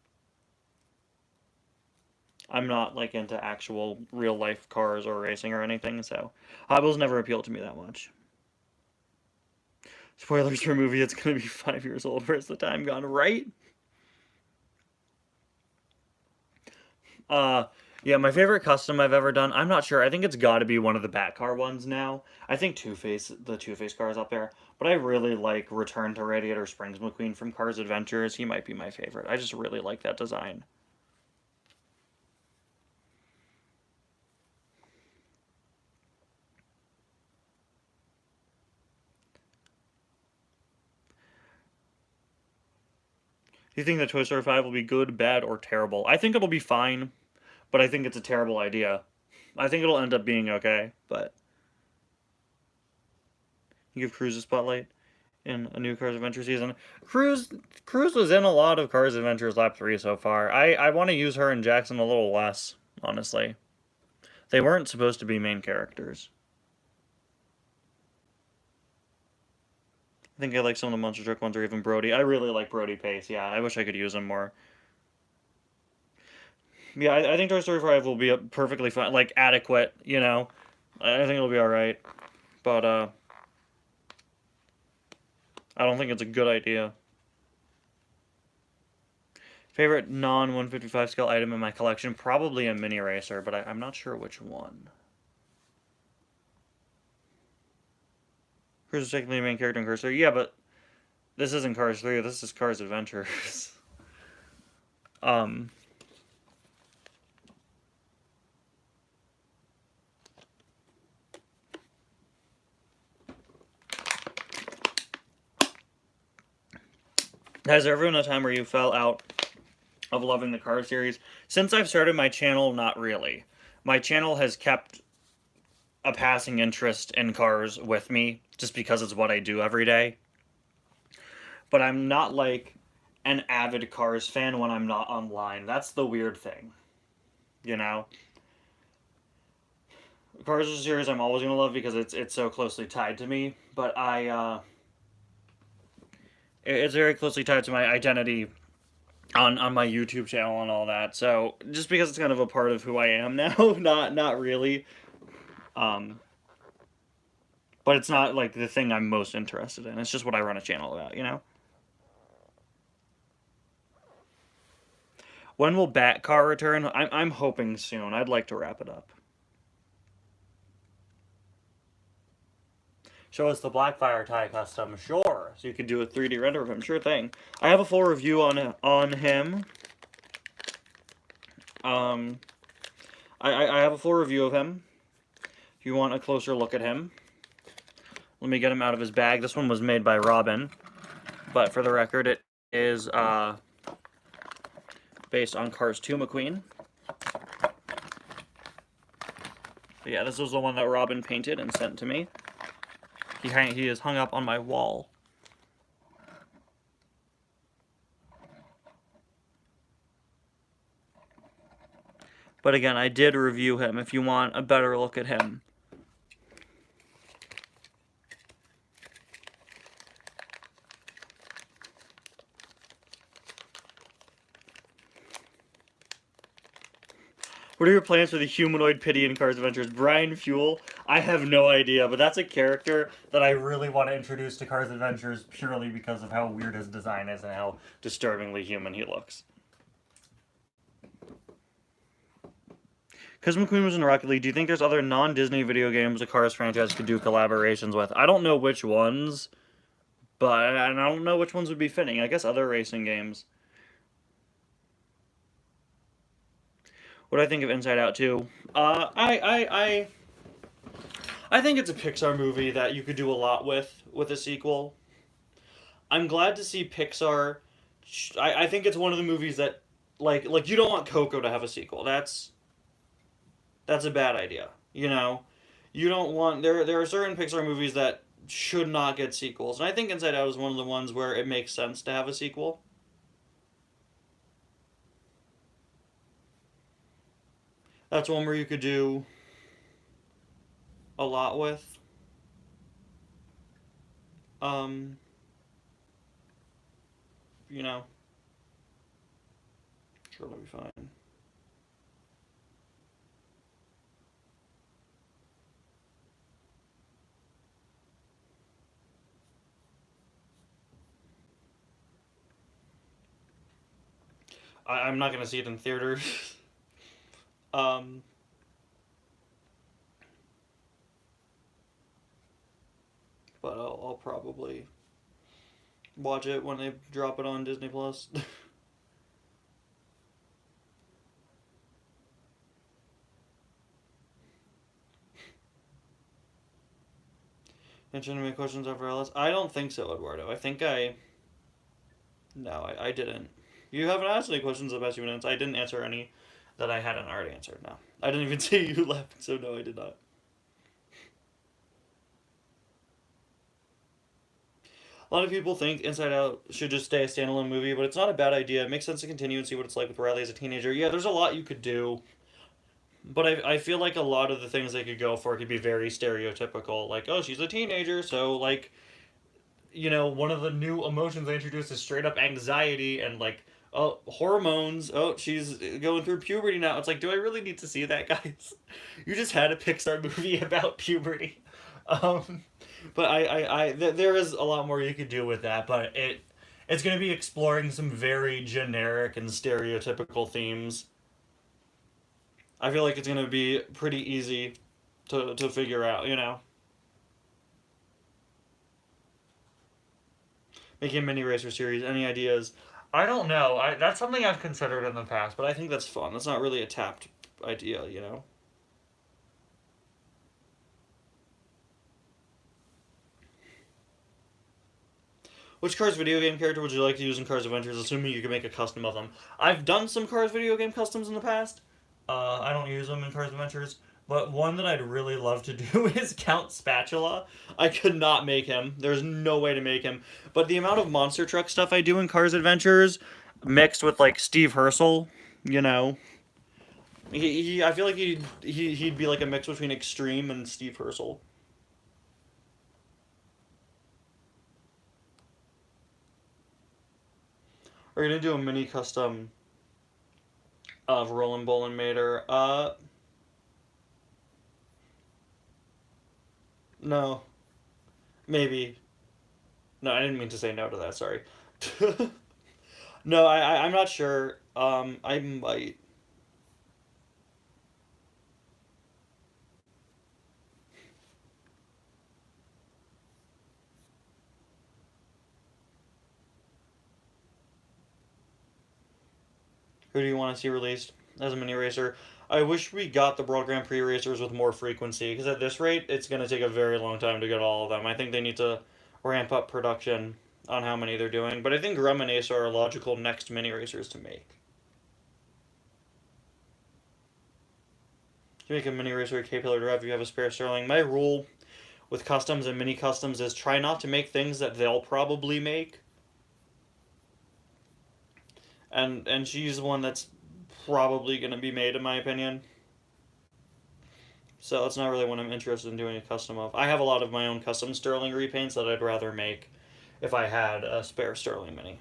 S1: I'm not like into actual real life cars or racing or anything. So Hot Wheels never appealed to me that much. Spoilers for a movie that's gonna be 5 years old. Where's the time gone? Right? Uh, yeah, my favorite custom I've ever done. I'm not sure. I think it's got to be one of the Batcar ones now. I think the Two Face car is up there. But I really like Return to Radiator Springs McQueen from Cars Adventures. He might be my favorite. I just really like that design. Do you think that Toy Story 5 will be good, bad, or terrible? I think it'll be fine, but I think it's a terrible idea. I think it'll end up being okay, but you give Cruz a spotlight in a new Cars Adventure season. Cruz was in a lot of Cars Adventures Lap 3 so far. I want to use her and Jackson a little less, honestly. They weren't supposed to be main characters. I think I like some of the Monster Truck ones or even Brody. I really like Brody Pace, yeah. I wish I could use him more. Yeah, I think Toy Story 5 will be perfectly fine, like adequate, you know. I think it'll be alright. But, I don't think it's a good idea. Favorite non-155 scale item in my collection? Probably a mini racer, but I'm not sure which one. Cruise is technically the main character in Cars 3. Yeah, but this isn't Cars 3. This is Cars Adventures. Has there ever been a time where you fell out of loving the Cars series? Since I've started my channel, not really. My channel has kept a passing interest in cars with me, just because it's what I do every day. But I'm not like an avid Cars fan when I'm not online. That's the weird thing. You know? Cars is a series I'm always gonna love because it's so closely tied to me, but it's very closely tied to my identity on my YouTube channel and all that. So just because it's kind of a part of who I am now, not really. But it's not like the thing I'm most interested in. It's just what I run a channel about, you know? When will Batcar return? I'm hoping soon. I'd like to wrap it up. Show us the Blackfire tie custom. Sure. So you could do a 3D render of him. Sure thing. I have a full review on him. I have a full review of him. If you want a closer look at him. Let me get him out of his bag. This one was made by Robin. But for the record, it is based on Cars 2 McQueen. But yeah, this was the one that Robin painted and sent to me. He is hung up on my wall. But again, I did review him if you want a better look at him. What are your plans for the humanoid pity in Cars Adventures? Brian Fuel? I have no idea, but that's a character that I really want to introduce to Cars Adventures purely because of how weird his design is and how disturbingly human he looks. Because McQueen was in Rocket League, do you think there's other non-Disney video games the Cars franchise could do collaborations with? I don't know which ones, but and I don't know which ones would be fitting. I guess other racing games. What do I think of Inside Out 2? I think it's a Pixar movie that you could do a lot with a sequel. I'm glad to see Pixar. I think it's one of the movies that, like you don't want Coco to have a sequel. That's a bad idea. You know, you don't want there are certain Pixar movies that should not get sequels, and I think Inside Out is one of the ones where it makes sense to have a sequel. That's one where you could do a lot with. You know, sure, it'll be fine. I'm not gonna see it in theaters. um, but I'll probably watch it when they drop it on Disney Plus. Answering any questions over LS? I don't think so, Eduardo. I think I. No, I didn't. You haven't asked any questions about 2 minutes. I didn't answer any that I hadn't already answered. No. I didn't even see you left, so no, I did not. A lot of people think Inside Out should just stay a standalone movie, but it's not a bad idea. It makes sense to continue and see what it's like with Riley as a teenager. Yeah, there's a lot you could do, but I feel like a lot of the things they could go for could be very stereotypical. Like, oh, she's a teenager, so, like, one of the new emotions they introduced is straight up anxiety and, like, oh, hormones. Oh, she's going through puberty now. It's like, do I really need to see that, guys? You just had a Pixar movie about puberty. Um, but there is a lot more you could do with that, but it's going to be exploring some very generic and stereotypical themes. I feel like it's going to be pretty easy to figure out. Making a mini racer series, any ideas? I don't know. That's something I've considered in the past, but I think that's fun. That's not really a tapped idea. Which Cars video game character would you like to use in Cars Adventures, assuming you can make a custom of them? I've done some Cars video game customs in the past. I don't use them in Cars Adventures, but one that I'd really love to do is Count Spatula. I could not make him. There's no way to make him. But the amount of monster truck stuff I do in Cars Adventures, mixed with like Steve Herschel, you know, I feel like he'd be like a mix between Extreme and Steve Herschel. Are you gonna do a mini custom of Roland Bolin Mater? No, maybe. No, I didn't mean to say no to that. Sorry. No, I'm not sure. I might. Who do you want to see released as a mini racer? I wish we got the World Grand Prix racers with more frequency, because at this rate, it's going to take a very long time to get all of them. I think they need to ramp up production on how many they're doing, but I think Grum and Ace are logical next mini racers to make. To make a mini racer a K-Pillar to rev, you have a spare Sterling. My rule with customs and mini customs is try not to make things that they'll probably make. And she's one that's probably going to be made, in my opinion. So it's not really one I'm interested in doing a custom of. I have a lot of my own custom Sterling repaints that I'd rather make if I had a spare Sterling Mini.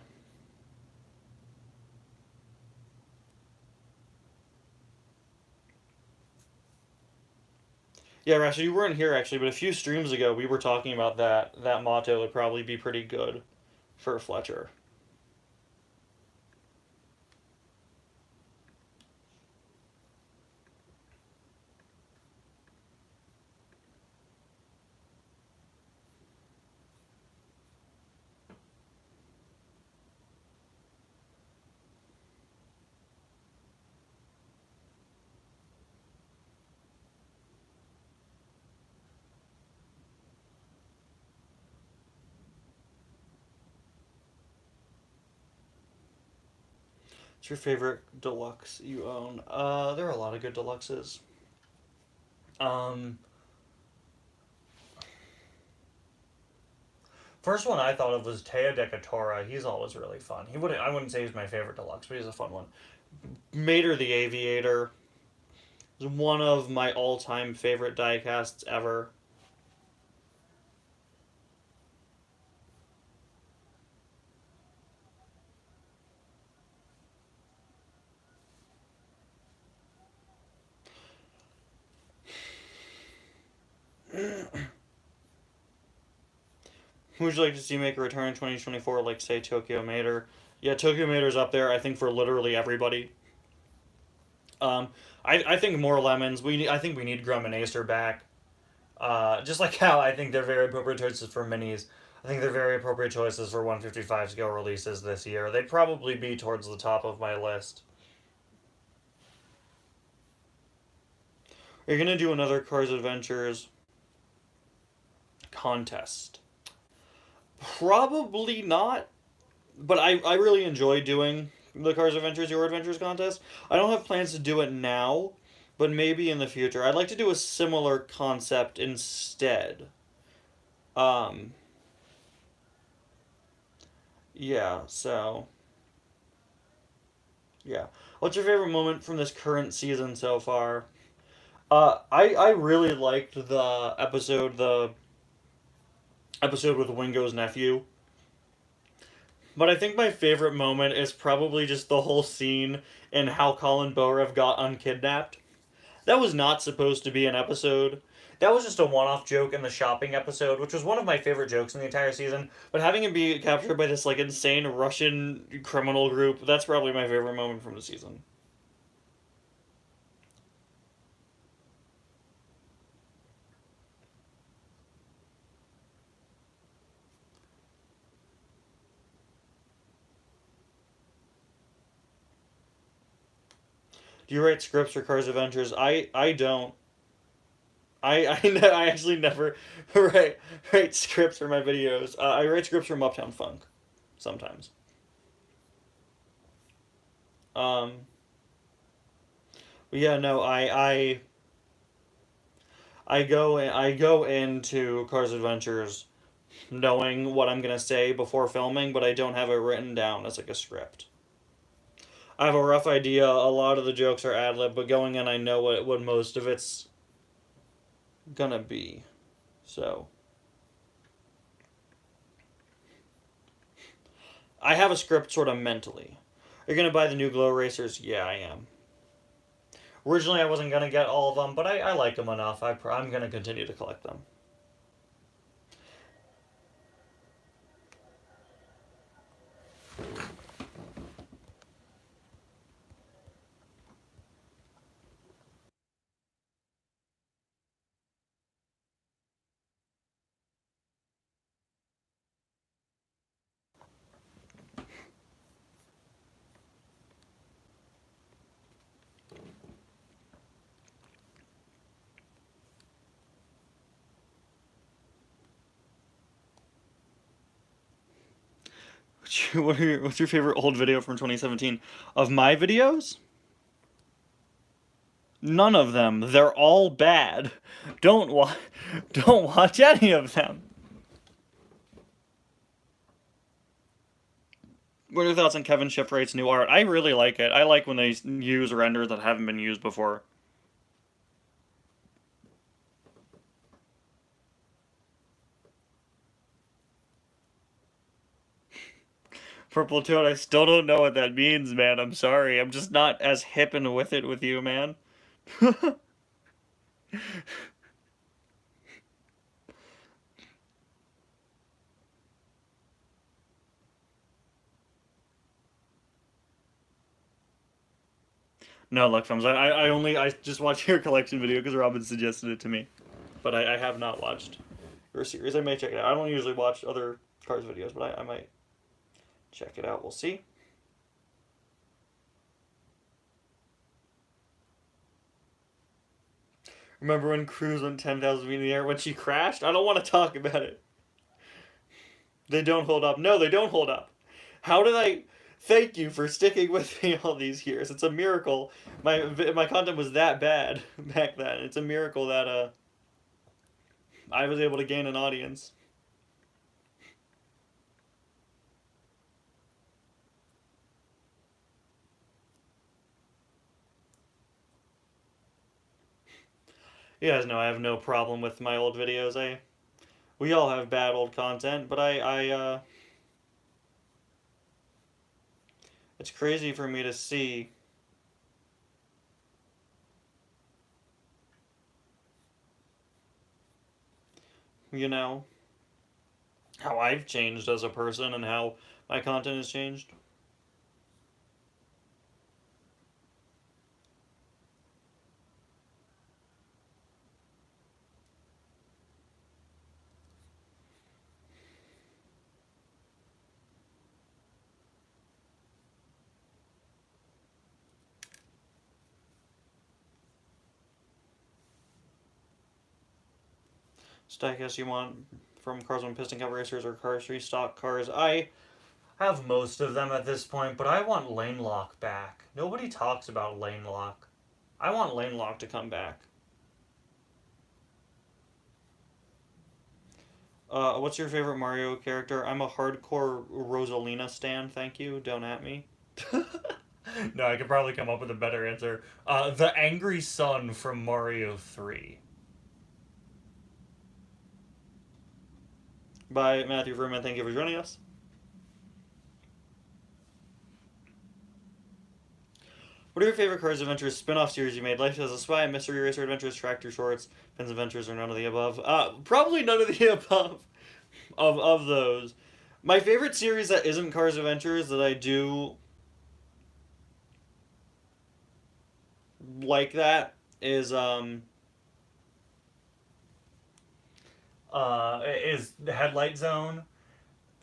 S1: Yeah, Rasha, you weren't here actually, but a few streams ago we were talking about that motto would probably be pretty good for Fletcher. What's your favorite deluxe you own? There are a lot of good deluxes. Um, First one I thought of was Teo Decatora. He's always really fun. I wouldn't say he's my favorite deluxe, but he's a fun one. Mater the Aviator is one of my all-time favorite diecasts ever. Who would you like to see make a return in 2024, like, say, Tokyo Mater? Yeah, Tokyo Mater's up there. I think for literally everybody. Um, I think more lemons. I think we need Grum and Acer back. Just like how I think they're very appropriate choices for minis. I think they're very appropriate choices for 155 scale releases this year. They'd probably be towards the top of my list. Are you gonna do another Cars Adventures contest? Probably not. But I really enjoy doing the Cars Adventures Your Adventures contest. I don't have plans to do it now, but maybe in the future. I'd like to do a similar concept instead. Um, yeah, so yeah. What's your favorite moment from this current season so far? I really liked the episode with Wingo's nephew. But I think my favorite moment is probably just the whole scene and how Colin Borev got unkidnapped. That was not supposed to be an episode. That was just a one-off joke in the shopping episode, which was one of my favorite jokes in the entire season. But having it be captured by this like insane Russian criminal group, that's probably my favorite moment from the season. Do you write scripts for Cars Adventures? I don't. I actually never write scripts for my videos. I write scripts for Uptown Funk sometimes. Um, but yeah, no, I go into Cars Adventures knowing what I'm gonna say before filming, but I don't have it written down as like a script. I have a rough idea. A lot of the jokes are ad lib, but going in, I know what most of it's gonna be. So I have a script sort of mentally. Are you gonna buy the new Glow Racers? Yeah, I am. Originally, I wasn't gonna get all of them, but I like them enough. I'm gonna continue to collect them. What's your favorite old video from 2017? Of my videos? None of them. They're all bad. Don't wa- don't watch any of them. What are your thoughts on Kevin Shipwright's new art? I really like it. I like when they use renders that haven't been used before. For Platoon, I still don't know what that means, man. I'm sorry. I'm just not as hip and with it with you, man. No, luck films. I just watched your collection video because Robin suggested it to me, but I have not watched your series. I may check it out. I don't usually watch other Cars videos, but I might check it out. We'll see. Remember when Cruz went 10,000 feet in the air when she crashed? I don't want to talk about it. They don't hold up. No, they don't hold up. How did I? Thank you for sticking with me all these years. It's a miracle. My content was that bad back then. It's a miracle that I was able to gain an audience. You guys know I have no problem with my old videos. We all have bad old content, but it's crazy for me to see, you know, how I've changed as a person and how my content has changed. Diecast you want from Cars 1 Piston Cup Racers or Cars 3 stock cars? I have most of them at this point, but I want Lane Lock back. Nobody talks about Lane Lock. I want Lane Lock to come back. What's your favorite Mario character? I'm a hardcore Rosalina stan, thank you. Don't at me. No, I could probably come up with a better answer. The Angry Sun from Mario 3. By Matthew Verman, thank you for joining us. What are your favorite Cars Adventures spin-off series you made? Life as a Spy, Mystery Racer Adventures, Tractor Shorts, Pins Adventures, or none of the above? Probably none of the above of those. My favorite series that isn't Cars Adventures that I do like that is the Headlight Zone,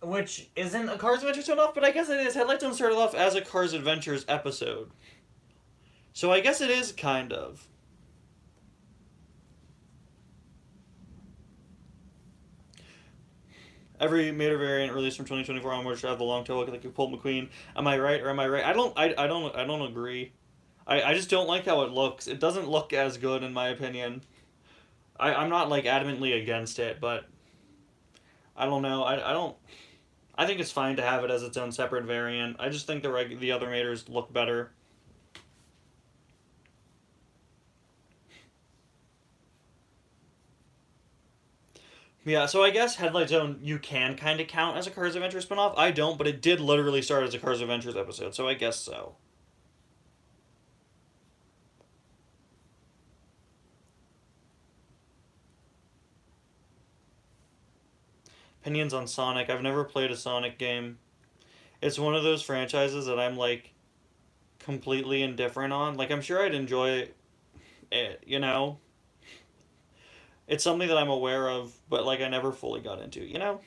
S1: which isn't a Cars Adventures spin-off, but I guess it is. Headlight Zone started off as a Cars Adventures episode. So I guess it is kind of. Every Mater variant released from 2024 onwards should have the long tail look like you pulled McQueen. Am I right or am I right? I don't agree. I just don't like how it looks. It doesn't look as good in my opinion. I'm not like adamantly against it, but I don't know. I don't. I think it's fine to have it as its own separate variant. I just think the other Maters look better. Yeah, so I guess Headlight Zone you can kind of count as a Cars Adventures spinoff. I don't, but it did literally start as a Cars Adventures episode, so I guess so. Opinions on Sonic. I've never played a Sonic game. It's one of those franchises that I'm like completely indifferent on. Like I'm sure I'd enjoy it, you know? It's something that I'm aware of, but like I never fully got into, you know?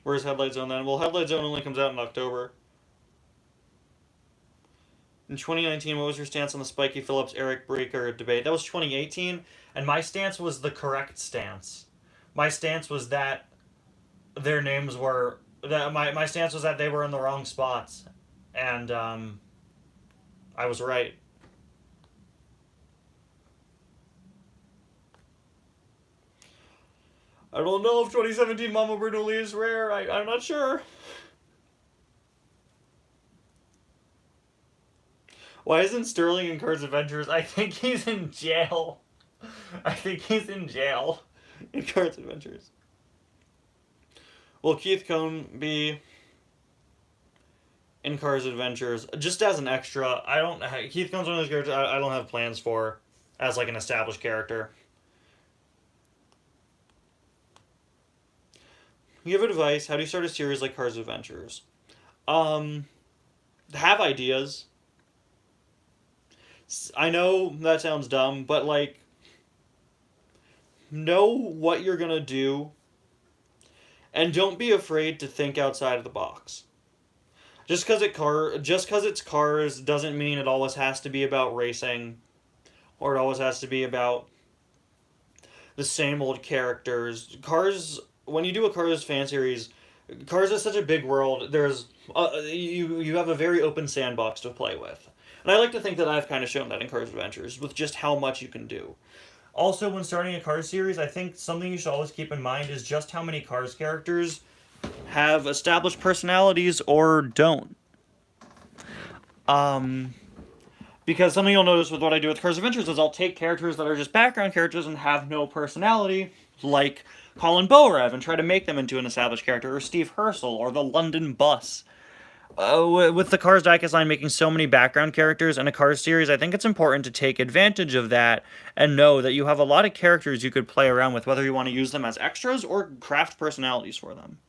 S1: Where's Headlight Zone then? Well, Headlight Zone only comes out in October. In 2019, what was your stance on the Spiky Phillips Eric Breaker debate? That was 2018, and my stance was the correct stance. My stance was that their names were that my stance was that they were in the wrong spots, and I was right. I don't know if 2017 Mama Bernoulli is rare. I'm not sure. Why isn't Sterling in Cars Adventures? I think he's in jail. I think he's in jail in Cars Adventures. Will Keith Cone be in Cars Adventures just as an extra? I don't. Keith Cone's one of those characters I don't have plans for as like an established character. Give advice. How do you start a series like Cars Adventures? Have ideas. I know that sounds dumb, but like, know what you're gonna do, and don't be afraid to think outside of the box. Just because it's cars doesn't mean it always has to be about racing, or it always has to be about the same old characters. Cars. When you do a Cars fan series, Cars is such a big world. There's you have a very open sandbox to play with. And I like to think that I've kind of shown that in Cars Adventures with just how much you can do. Also, when starting a Cars series, I think something you should always keep in mind is just how many Cars characters have established personalities or don't. Because something you'll notice with what I do with Cars Adventures is I'll take characters that are just background characters and have no personality, like Colin Borev, and try to make them into an established character, or Steve Herschel, or the London Bus. With the Cars diecast line making so many background characters in a Cars series, I think it's important to take advantage of that and know that you have a lot of characters you could play around with, whether you want to use them as extras or craft personalities for them.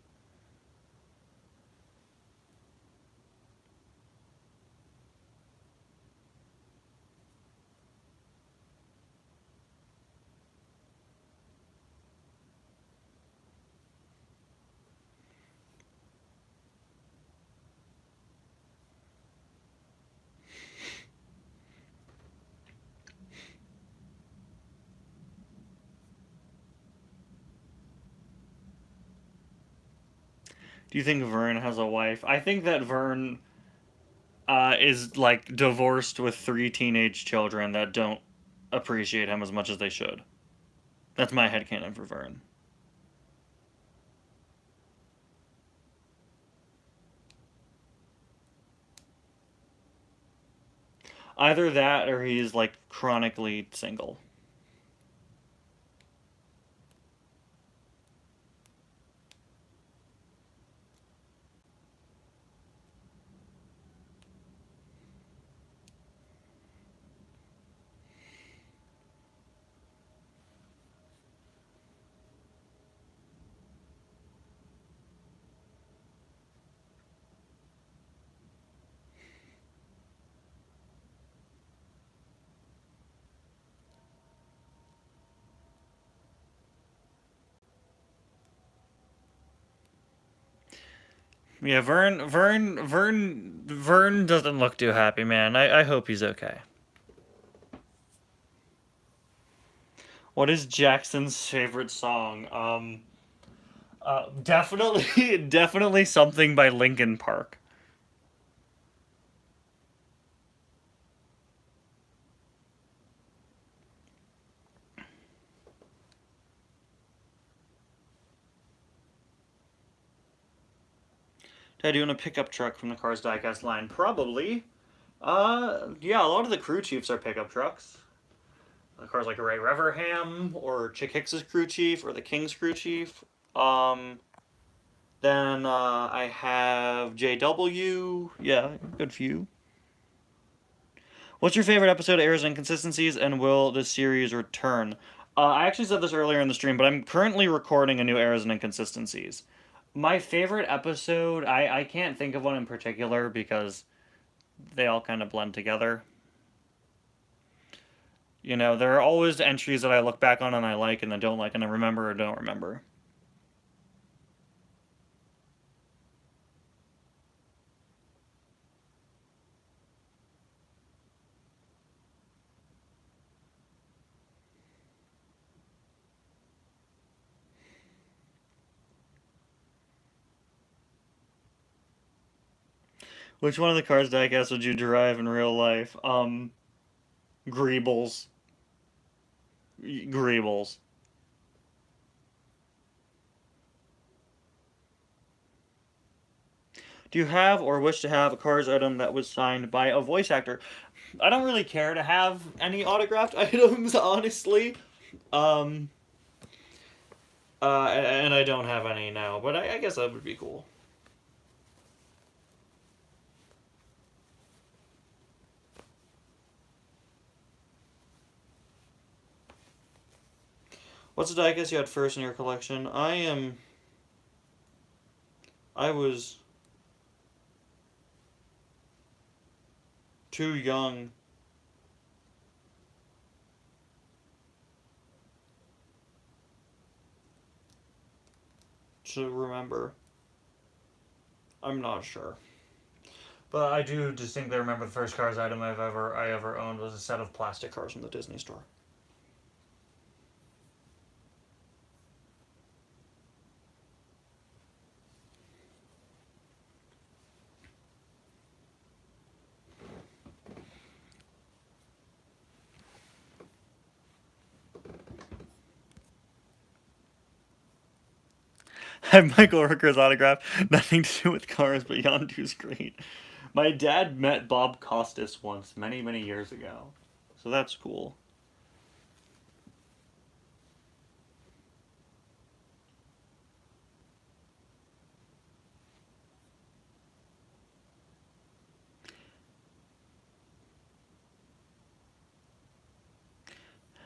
S1: Do you think Vern has a wife? I think that Vern is like divorced with 3 teenage children that don't appreciate him as much as they should. That's my headcanon for Vern. Either that or he's like chronically single. Yeah, Vern doesn't look too happy, man. I hope he's okay. What is Jackson's favorite song? Definitely, definitely something by Linkin Park. Did I do in a pickup truck from the Cars Diecast line? Probably. Yeah, a lot of the crew chiefs are pickup trucks. Cars like Ray Reverham or Chick Hicks's crew chief or the King's crew chief. Um, then I have JW. Yeah, good few. What's your favorite episode of Errors and Inconsistencies, and will this series return? I actually said this earlier in the stream, but I'm currently recording a new Errors and Inconsistencies. My favorite episode, I can't think of one in particular because they all kind of blend together. You know, there are always entries that I look back on and I like and I don't like and I remember or don't remember. Which one of the Cars diecast would you drive in real life? Greebles. Greebles. Do you have or wish to have a Cars item that was signed by a voice actor? I don't really care to have any autographed items, honestly. Um, and I don't have any now, but I guess that would be cool. What's the diecast you had first in your collection? I was too young to remember. I'm not sure. But I do distinctly remember the first Cars item I ever owned was a set of plastic cars from the Disney store. I have Michael Rooker's autograph. Nothing to do with cars, but Yondu's great. My dad met Bob Costas once, many, many years ago. So that's cool.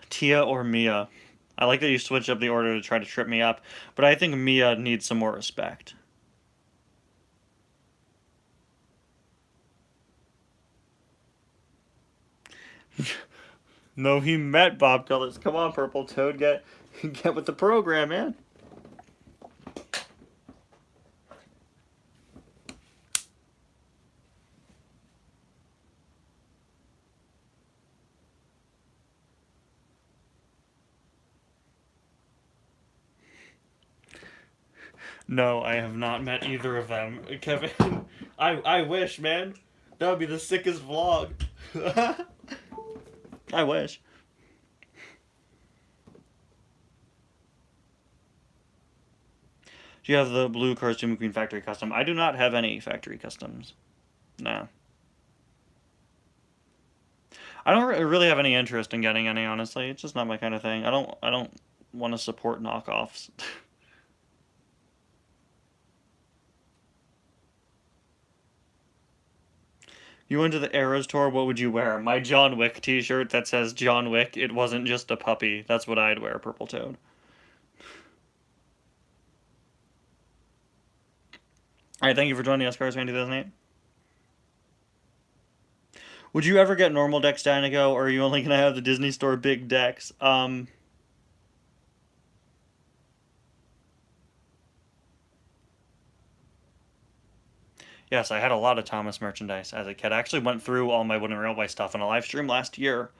S1: Tia or Mia? I like that you switch up the order to try to trip me up, but I think Mia needs some more respect. No, he met Bob Colors. Come on, Purple Toad, get with the program, man. No, I have not met either of them. Kevin, I wish, man. That would be the sickest vlog. I wish. Do you have the blue Cars Queen factory custom? I do not have any factory customs. Nah. I don't really have any interest in getting any, honestly. It's just not my kind of thing. I don't want to support knockoffs. You went to the Eras tour, what would you wear? My John Wick t-shirt that says John Wick, it wasn't just a puppy. That's what I'd wear, Purple Toad. Alright, thank you for joining us, Cars Fan 2008. Would you ever get normal decks, Dinoco, or are you only gonna have the Disney Store big decks? Yes, I had a lot of Thomas merchandise as a kid. I actually went through all my Wooden Railway stuff in a live stream last year.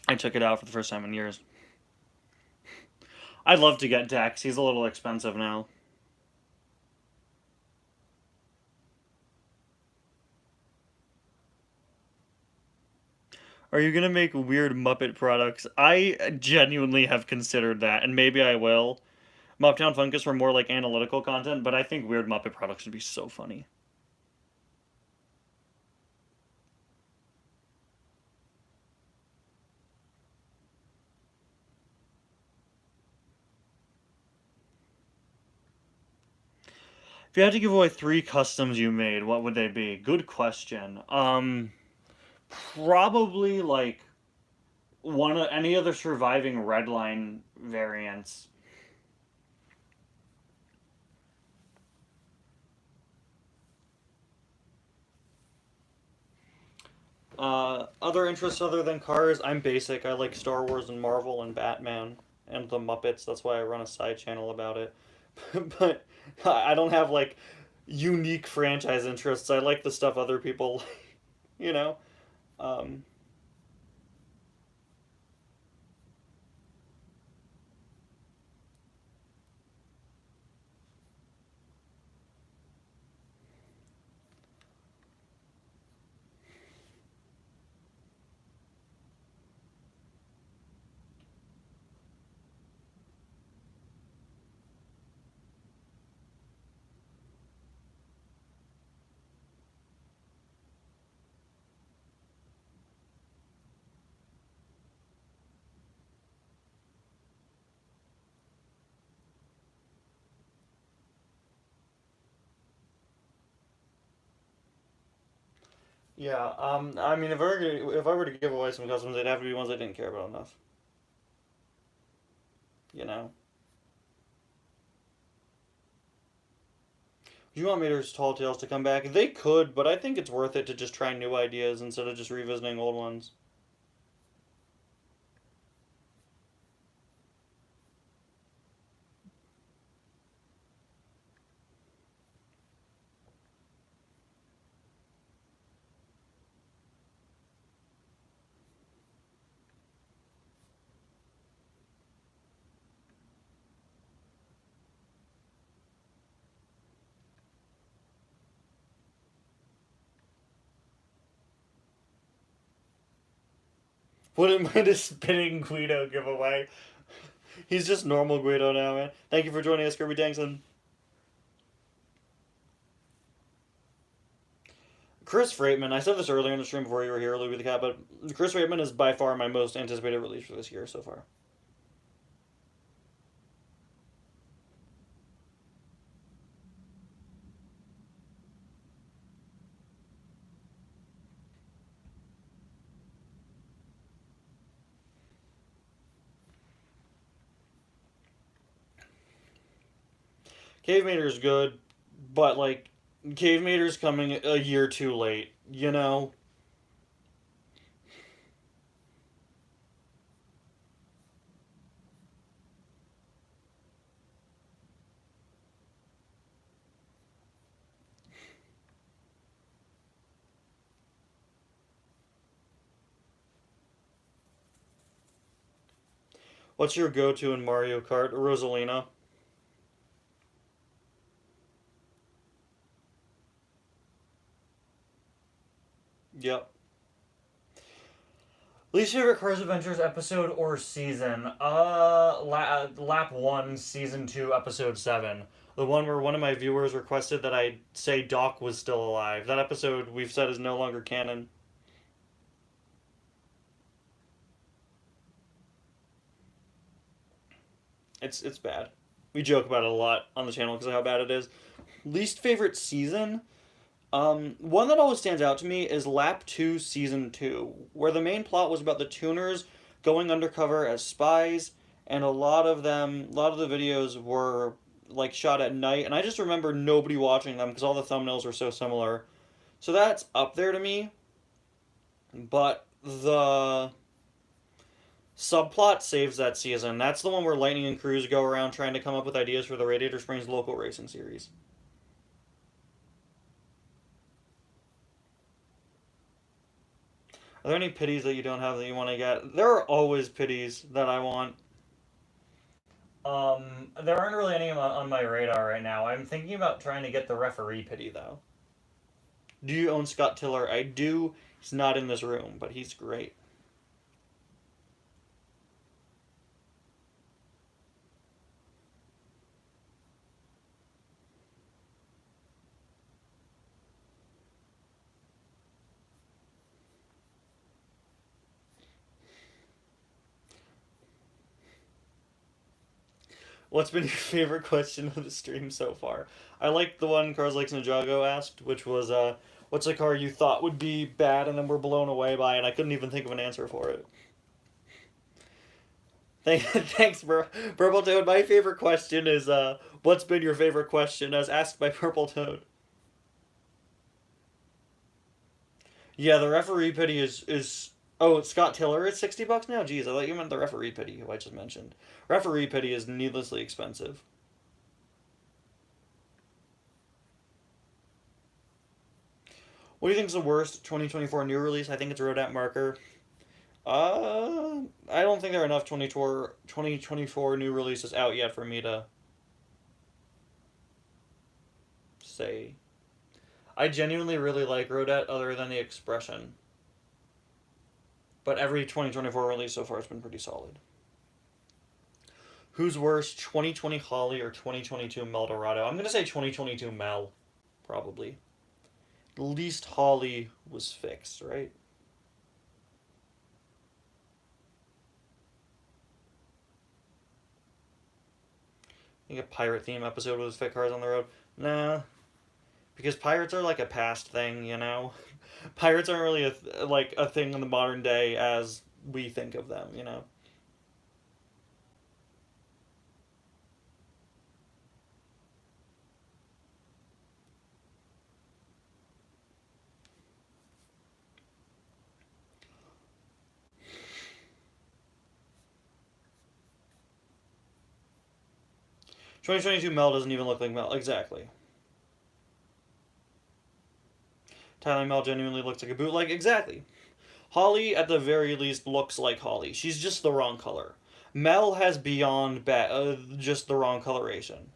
S1: I took it out for the first time in years. I'd love to get Dex. He's a little expensive now. Are you gonna make weird Muppet products? I genuinely have considered that, and maybe I will. Moptown Funkus for more like analytical content, but I think weird Muppet products would be so funny. If you had to give away 3 customs you made, what would they be? Good question. Probably like one of any other surviving Redline variants. Other interests other than cars, I'm basic. I like Star Wars and Marvel and Batman and the Muppets. That's why I run a side channel about it. But I don't have like unique franchise interests. I like the stuff other people like, you know. Um, yeah. I mean, if I were to give away some customs, they'd have to be ones I didn't care about enough. You know. Do you want Mater's Tall Tales to come back? They could, but I think it's worth it to just try new ideas instead of just revisiting old ones. Wouldn't mind a spinning Guido giveaway. He's just normal Guido now, man. Thank you for joining us, Kirby Dangson. Chris Freitman, I said this earlier in the stream before you were here, Louis the Cat, but Chris Freitman is by far my most anticipated release for this year so far. Cave Mater's good, but like Cave Mater's coming a year too late, you know? What's your go-to in Mario Kart? Rosalina. Yep. Least favorite Cars Adventures episode or season? Lap 1, Season 2, Episode 7. The one where one of my viewers requested that I say Doc was still alive. That episode we've said is no longer canon. It's bad. We joke about it a lot on the channel because of how bad it is. Least favorite season? One that always stands out to me is Lap 2, Season 2, where the main plot was about the tuners going undercover as spies, and a lot of the videos were like shot at night, and I just remember nobody watching them because all the thumbnails were so similar. So that's up there to me, but the subplot saves that season. That's the one where Lightning and Cruz go around trying to come up with ideas for the Radiator Springs local racing series. Are there any pities that you don't have that you want to get? There are always pities that I want. There aren't really any on my radar right now. I'm thinking about trying to get the referee pity though. Do you own Scott Tiller? I do. He's not in this room, but he's great. What's been your favorite question of the stream so far? I liked the one Cars Likes Ninjago asked, which was, what's a car you thought would be bad and then were blown away by, and I couldn't even think of an answer for it. Thanks, Purple Toad. My favorite question is, what's been your favorite question as asked by Purple Toad? Yeah, the referee pity is. Oh, Scott Tiller is $60 now. Jeez, I thought you meant the referee pity, who I just mentioned. Referee pity is needlessly expensive. What do you think is the worst 2024 new release? I think it's Rodat Marker. I don't think there are enough 2024 new releases out yet for me to say. I genuinely really like Rodat, other than the expression. But every 2024 release so far has been pretty solid. Who's worse, 2020 Holly or 2022 Meldorado? I'm gonna say 2022 Mel, probably. At least Holly was fixed, right? I think a pirate theme episode with fit cars on the road. Nah, because pirates are like a past thing, you know. Pirates aren't really like a thing in the modern day as we think of them, you know. Twenty 2022 Mel doesn't even look like Mel. Exactly. Tyler Mel genuinely looks like a bootleg. Exactly. Holly, at the very least, looks like Holly. She's just the wrong color. Mel has beyond just the wrong coloration.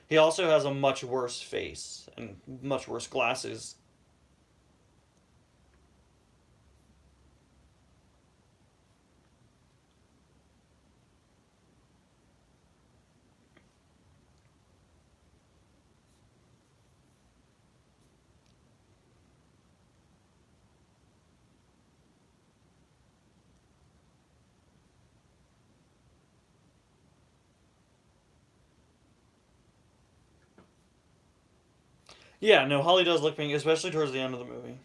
S1: He also has a much worse face and much worse glasses. Yeah, no, Holly does look pink, especially towards the end of the movie.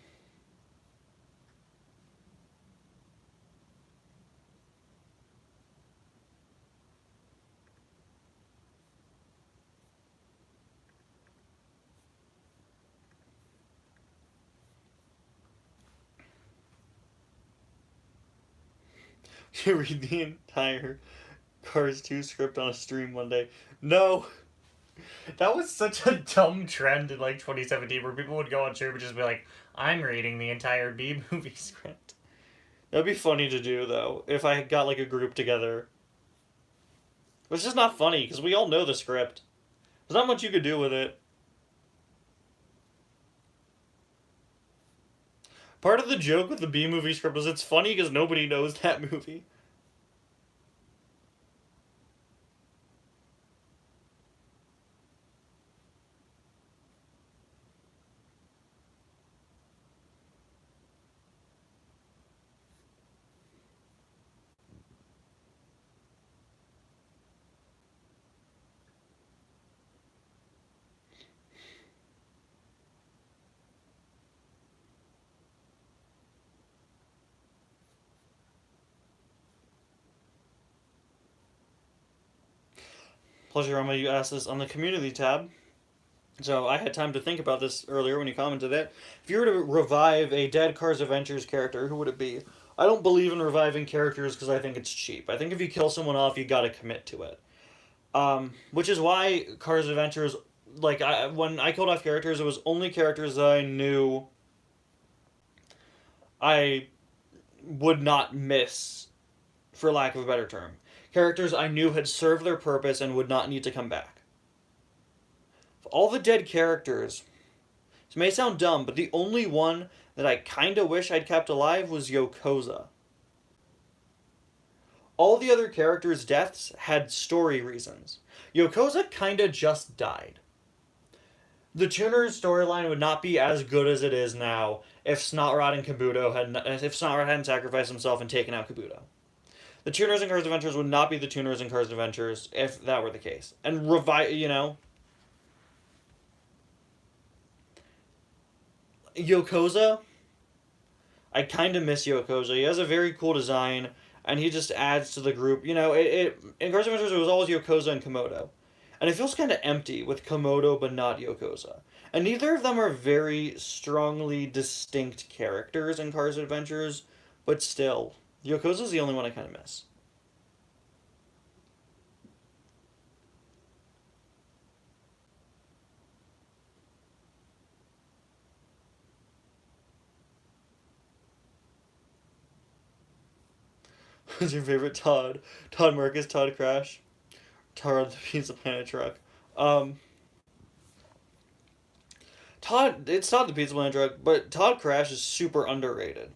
S1: You read the entire Cars 2 script on a stream one day. No, that was such a dumb trend in like 2017 where people would go on stream and just be like, I'm reading the entire B movie script. That'd be funny to do though if I got like a group together. It's just not funny because we all know the script. There's not much you could do with it. Part of the joke with the B movie script is it's funny because nobody knows that movie. Pleasure, Rama, you asked this on the community tab. So I had time to think about this earlier when you commented it. If you were to revive a dead Cars Adventures character, who would it be? I don't believe in reviving characters because I think it's cheap. I think if you kill someone off, you gotta commit to it. Which is why Cars Adventures, when I killed off characters, it was only characters that I knew I would not miss, for lack of a better term. Characters I knew had served their purpose and would not need to come back. All the dead characters, this may sound dumb, but the only one that I kinda wish I'd kept alive was Yokoza. All the other characters' deaths had story reasons. Yokoza kinda just died. The Tuner's storyline would not be as good as it is now if Snotrod and Kabuto if Snotrod hadn't sacrificed himself and taken out Kabuto. The Tuners and Cars Adventures would not be the Tuners and Cars Adventures if that were the case. And Yokoza, I kind of miss Yokoza. He has a very cool design, and he just adds to the group. In Cars Adventures, it was always Yokoza and Komodo. And it feels kind of empty with Komodo but not Yokoza. And neither of them are very strongly distinct characters in Cars Adventures, but still, Yokoza's the only one I kind of miss. Who's your favorite Todd? Todd Marcus, Todd Crash? Todd the Pizza Planet truck. Um, it's Todd the Pizza Planet truck, but Todd Crash is super underrated.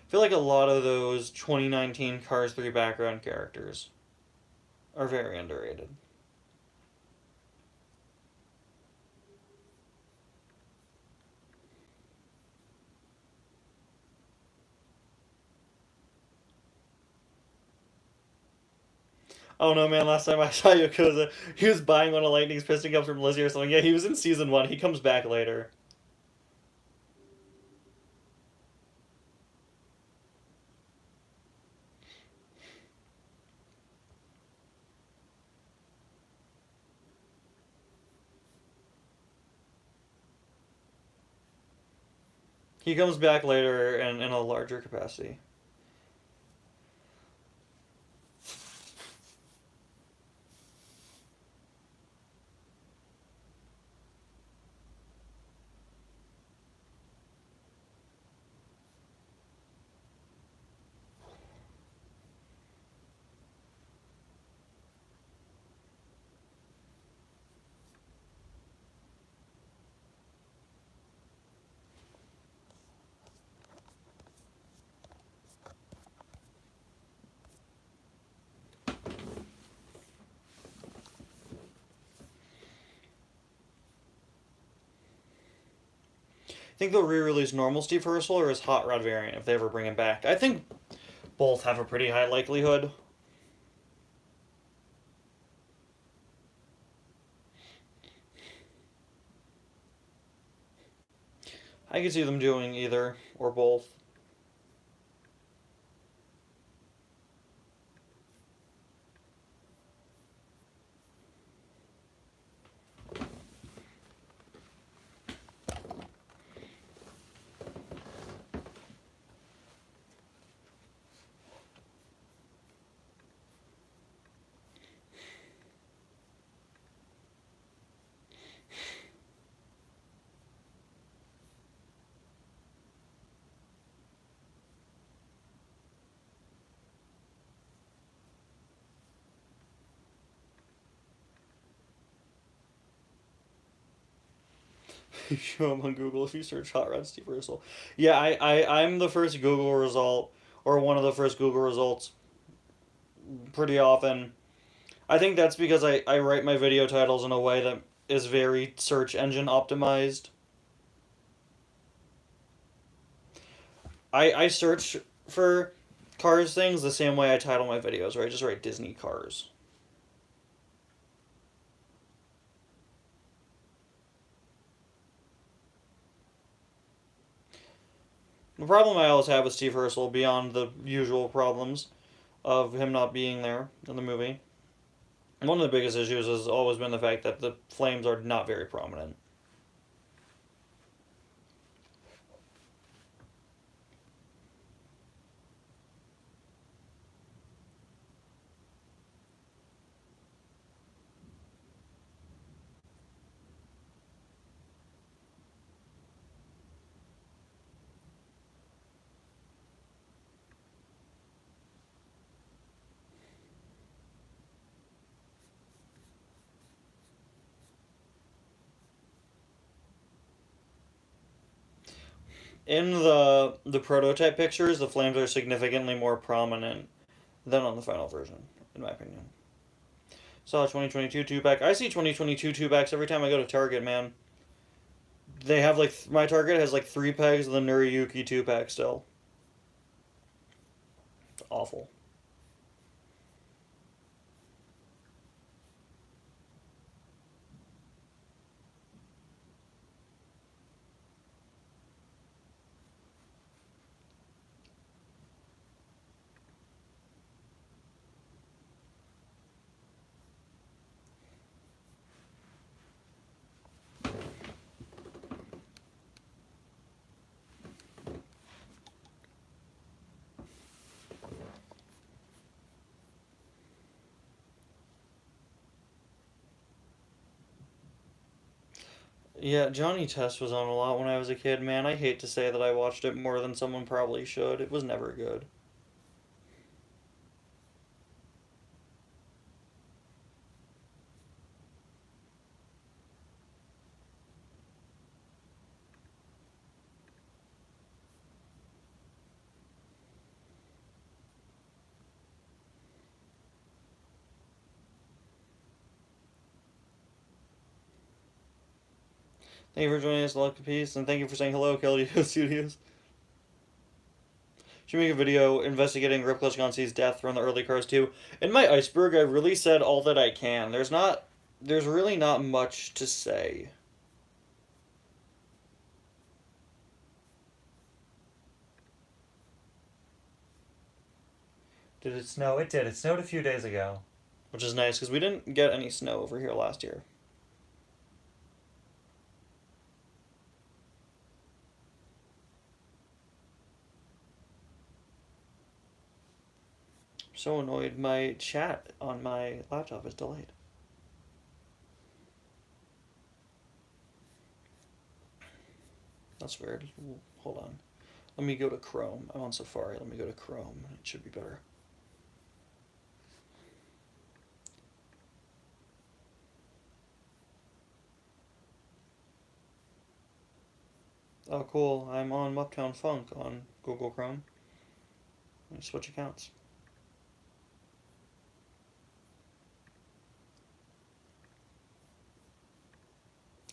S1: I feel like a lot of those 2019 Cars 3 background characters are very underrated. Oh no, man! Last time I saw Yakuza, he was buying one of Lightning's piston cups from Lizzie or something. Yeah, he was in season 1. He comes back later. He comes back later in a larger capacity. Think they'll re-release normal Steve Urkel or his Hot Rod variant if they ever bring him back. I think both have a pretty high likelihood. I could see them doing either or both. Show him on Google if you search Hot Rod Steve Urkel. Yeah, I'm the first Google result, or one of the first Google results pretty often. I think that's because I write my video titles in a way that is very search engine optimized. I search for cars things the same way I title my videos, where I just write Disney cars. The problem I always have with Steve Urkel, beyond the usual problems of him not being there in the movie, one of the biggest issues has always been the fact that the flames are not very prominent. In the prototype pictures, the flames are significantly more prominent than on the final version, in my opinion. Saw a 2022 two pack. I see 2022 two packs every time I go to Target, man. They have like my Target has like 3 packs of the Nuriyuki two pack still. It's awful. Yeah, Johnny Test was on a lot when I was a kid, man. I hate to say that I watched it more than someone probably should. It was never good. Thank you for joining us, Lucky Peace, and thank you for saying hello, Kelly Studios. Should make a video investigating Rip Kleshkonski's death from the early Cars 2. In my iceberg, I really said all that I can. There's really not much to say. Did it snow? It did. It snowed a few days ago. Which is nice, because we didn't get any snow over here last year. So annoyed my chat on my laptop is delayed. That's weird. Hold on. Let me go to Chrome. I'm on Safari. Let me go to Chrome. It should be better. Oh, cool. I'm on Uptown Funk on Google Chrome. Let me switch accounts.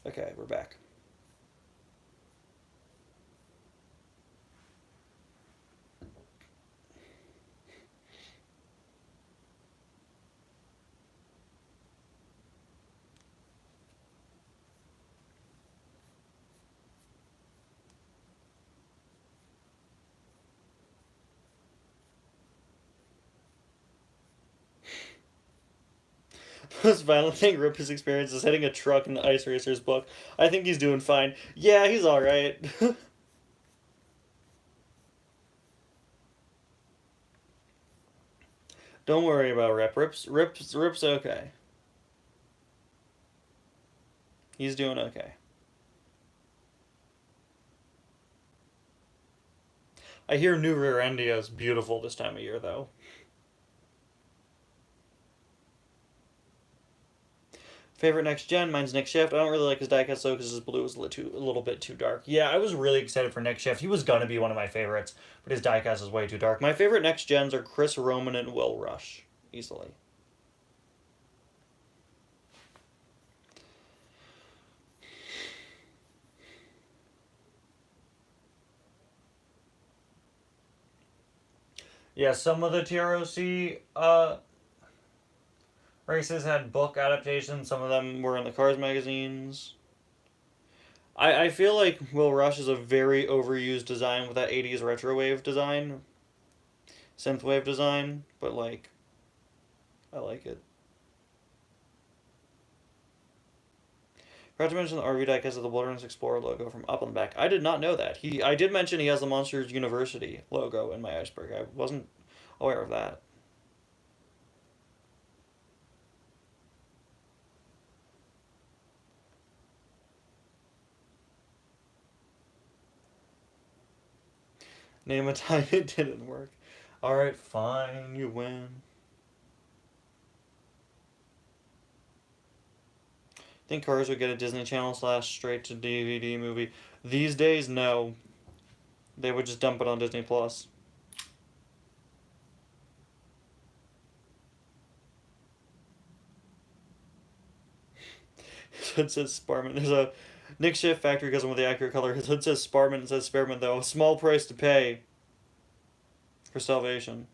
S1: Okay, we're back. Most violent thing Rip has experienced is hitting a truck in the Ice Racers book. I think he's doing fine. Yeah, he's alright. Don't worry about Rip. Rip's okay. He's doing okay. I hear New Rear Endia is beautiful this time of year, though. Favorite next gen? Mine's Nick Shift. I don't really like his diecast though because his blue was a little bit too dark. Yeah, I was really excited for Nick Shift. He was gonna be one of my favorites, but his diecast is way too dark. My favorite next gens are Chris Roman and Will Rush, easily. Yeah, some of the TROC races had book adaptations. Some of them were in the Cars magazines. I feel like Will Rush is a very overused design with that 80s retro wave design, synthwave design, but like, I like it. Forgot to mention the RV deck has the Wilderness Explorer logo from up on the back. I did not know that. I did mention he has the Monsters University logo in my iceberg. I wasn't aware of that. Name a time it didn't work. Alright, fine, you win. Think Cars would get a Disney Channel / straight to DVD movie. These days, no. They would just dump it on Disney Plus. His hood says Sparman. There's a Nick Shift factory cousin with the accurate color. His hood says Sparman and says Spearman though. A small price to pay for salvation.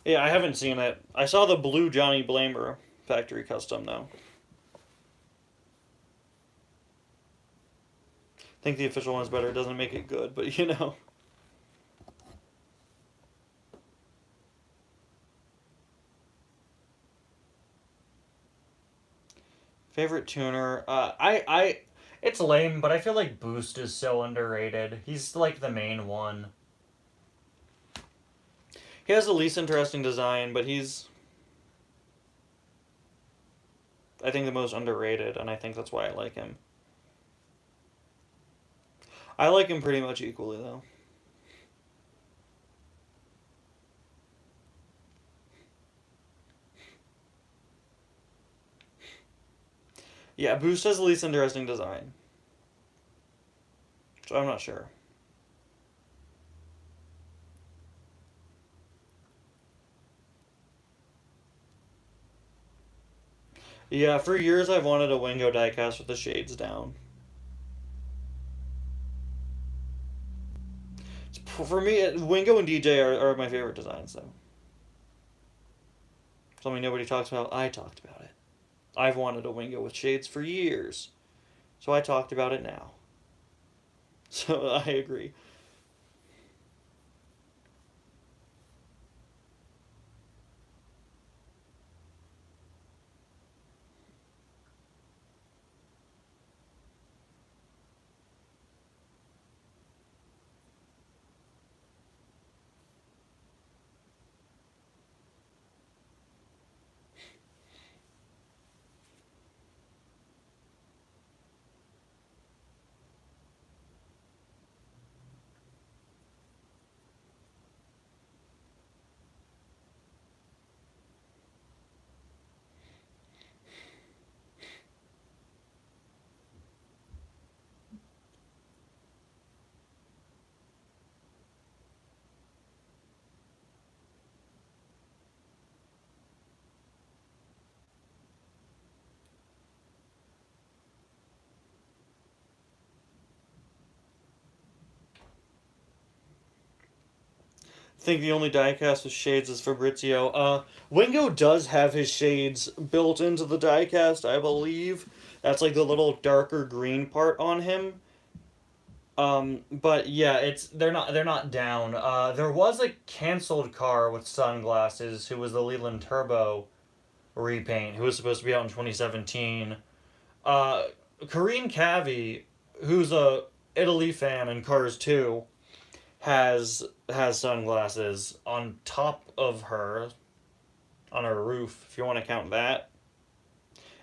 S1: Yeah, I haven't seen it. I saw the blue Johnny Blamer factory custom though. I think the official one's better. It doesn't make it good, but you know. Favorite tuner? it's lame, but I feel like Boost is so underrated. He's like the main one. He has the least interesting design, but he's, I think, the most underrated, and I think that's why I like him. I like him pretty much equally, though. Yeah, Boost has the least interesting design. So I'm not sure. Yeah, for years I've wanted a Wingo diecast with the shades down. For me, Wingo and DJ are my favorite designs, though. Something nobody talks about. I talked about it. I've wanted a Wingo with shades for years. So I talked about it now. So I agree. I think the only diecast with shades is Fabrizio. Wingo does have his shades built into the diecast, I believe. That's like the little darker green part on him. But yeah, it's they're not down. There was a canceled car with sunglasses who was the Leland Turbo repaint who was supposed to be out in 2017. Uh, Karine Cavi, who's a Italy fan and Cars 2, has sunglasses on top of her on her roof, if you want to count that.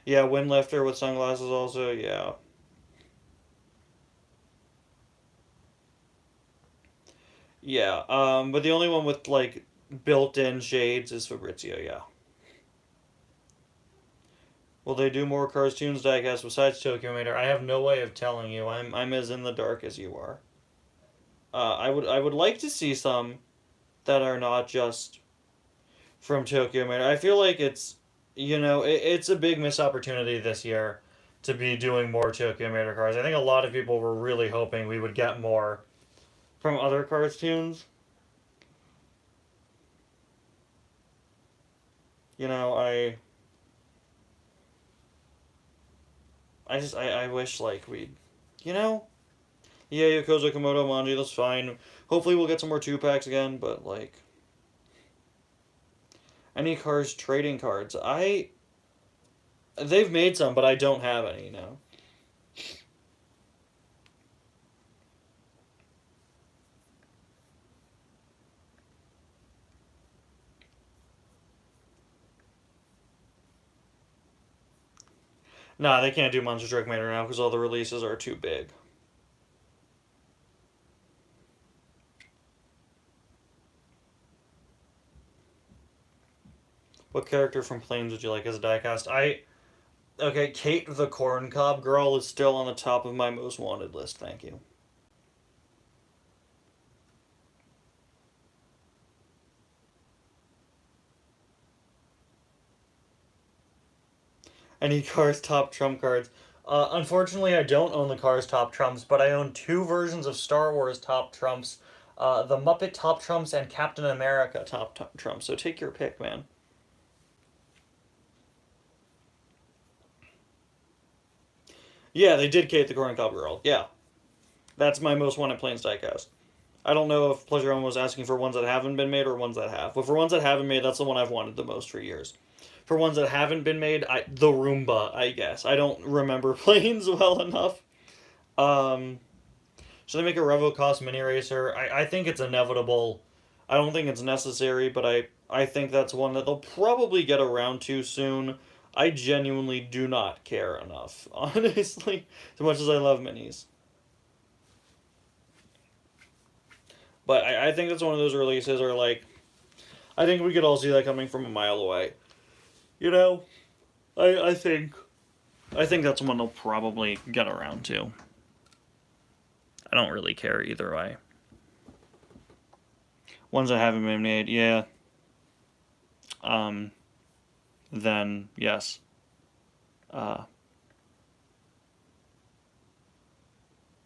S1: Yeah, Windlifter with sunglasses also, yeah. Yeah, but the only one with like built-in shades is Fabrizio, yeah. Will they do more Cars Tunes diecast besides Tokyo Mater? I have no way of telling you. I'm as in the dark as you are. I would like to see some that are not just from Tokyo Mater. I feel like it's a big missed opportunity this year to be doing more Tokyo Mater cars. I think a lot of people were really hoping we would get more from other Cars Tunes. You know, I wish like we'd you know yeah, Yokozo Komodo Manji, that's fine. Hopefully we'll get some more two packs again, but like any cars trading cards. They've made some, but I don't have any now. Nah, they can't do Monster Truck Mater now because all the releases are too big. What character from Planes would you like as a diecast? Okay, Kate the Corn Cob Girl is still on the top of my most wanted list. Thank you. Any Cars Top Trump cards? Unfortunately, I don't own the Cars Top Trumps, but I own two versions of Star Wars Top Trumps, the Muppet Top Trumps and Captain America Top Trumps. So take your pick, man. Yeah, they did Kate the Corn Cob Girl. Yeah, that's my most wanted Planes diecast. I don't know if Pleasure Home was asking for ones that haven't been made or ones that have. But for ones that haven't made, that's the one I've wanted the most for years. For ones that haven't been made, the Roomba, I guess. I don't remember Planes well enough. Um, should they make a RevoCost mini racer? I think it's inevitable. I don't think it's necessary, but I think that's one that they'll probably get around to soon. I genuinely do not care enough, honestly, as much as I love minis. But I think that's one of those releases, or like, I think we could all see that coming from a mile away. You know, I think that's one they'll probably get around to. I don't really care either way. Ones that haven't been made, yeah. Um, then yes. Uh,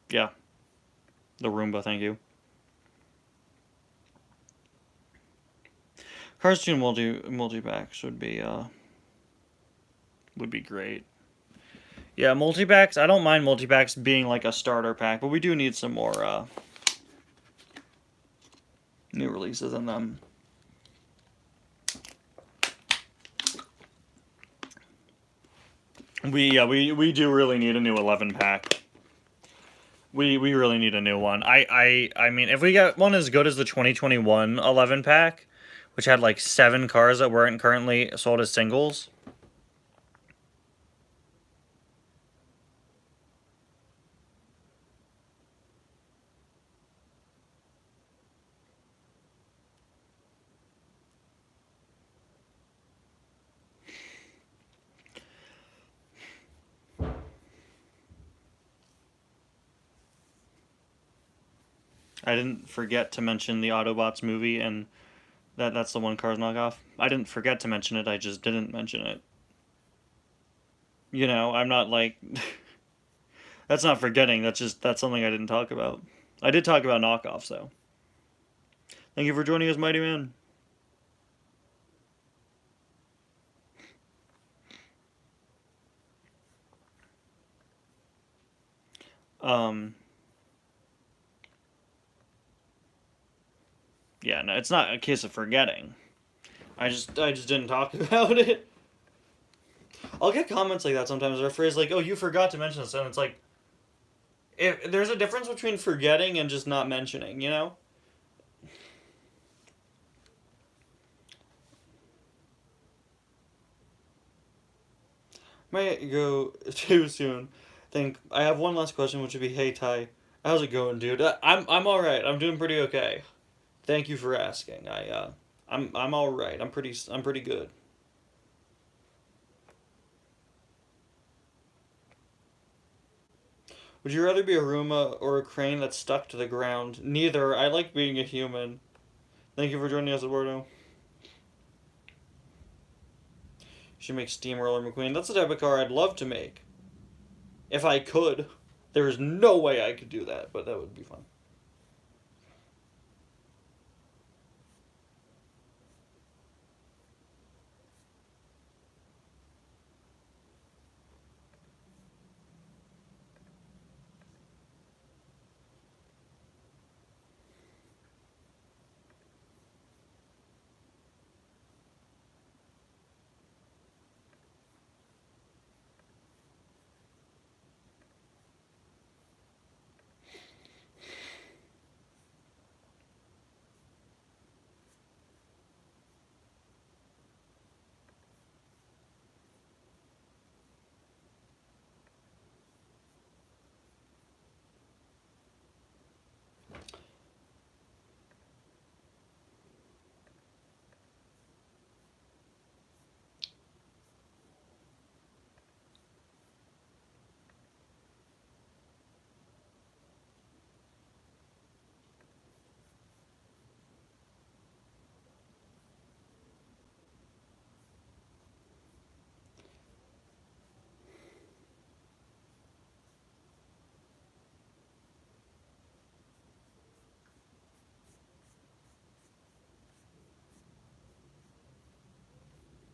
S1: yeah. The Roomba, thank you. Cars 2 multi packs would be great. Yeah, multi packs. I don't mind multi packs being like a starter pack, but we do need some more new releases in them. We do really need a new 11 pack. We really need a new one. I mean, if we get one as good as the 2021 11 pack, which had like 7 cars that weren't currently sold as singles. I didn't forget to mention the Autobots movie, and that's the one Cars knockoff. I didn't forget to mention it, I just didn't mention it. You know, I'm not like that's not forgetting, that's something I didn't talk about. I did talk about knockoffs though. Thank you for joining us, Mighty Man. Um no, it's not a case of forgetting. I just didn't talk about it. I'll get comments like that sometimes, or a phrase like, "Oh, you forgot to mention this," and it's like, if there's a difference between forgetting and just not mentioning, you know? Might go too soon. Think I have one last question, which would be, "Hey Ty, how's it going, dude?" I'm all right. I'm doing pretty okay. Thank you for asking. I'm all right. I'm pretty good. Would you rather be a Roomba or a crane that's stuck to the ground? Neither. I like being a human. Thank you for joining us, Eduardo. Should make Steamroller McQueen. That's the type of car I'd love to make. If I could. There's no way I could do that, but that would be fun.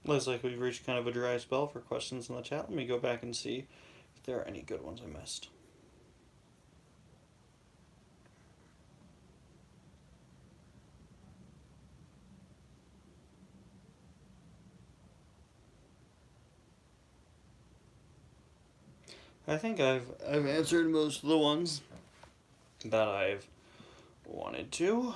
S1: Looks like we've reached kind of a dry spell for questions in the chat. Let me go back and see if there are any good ones I missed. I think I've answered most of the ones that I've wanted to.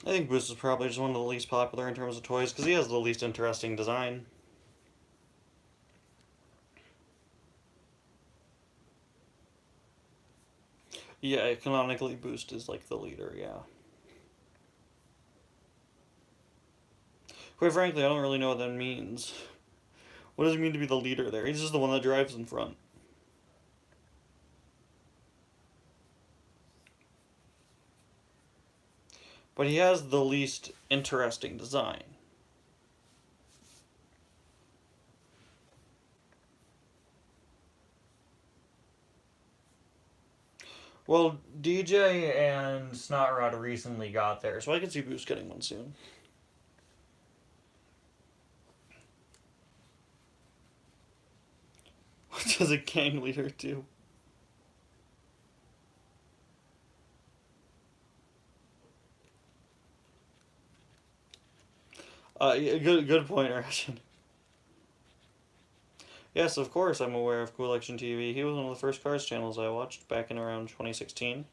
S1: I think Boost is probably just one of the least popular in terms of toys because he has the least interesting design. Yeah, canonically Boost is like the leader, yeah. Quite frankly, I don't really know what that means. What does it mean to be the leader there? He's just the one that drives in front. But he has the least interesting design. Well, DJ and Snotrod recently got there, so I can see Boost getting one soon. What does a gang leader do? Yeah, good point, Ration. Yes, of course, I'm aware of Cool Action TV. He was one of the first Cars channels I watched back in around 2016.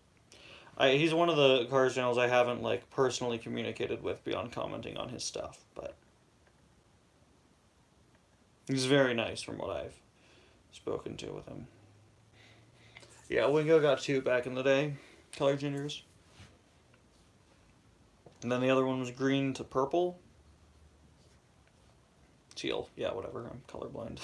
S1: He's one of the Cars channels I haven't like personally communicated with beyond commenting on his stuff, but he's very nice from what I've spoken to with him. Yeah, Wingo got two back in the day, color changers, and then the other one was green to purple, teal. Yeah, whatever. I'm colorblind.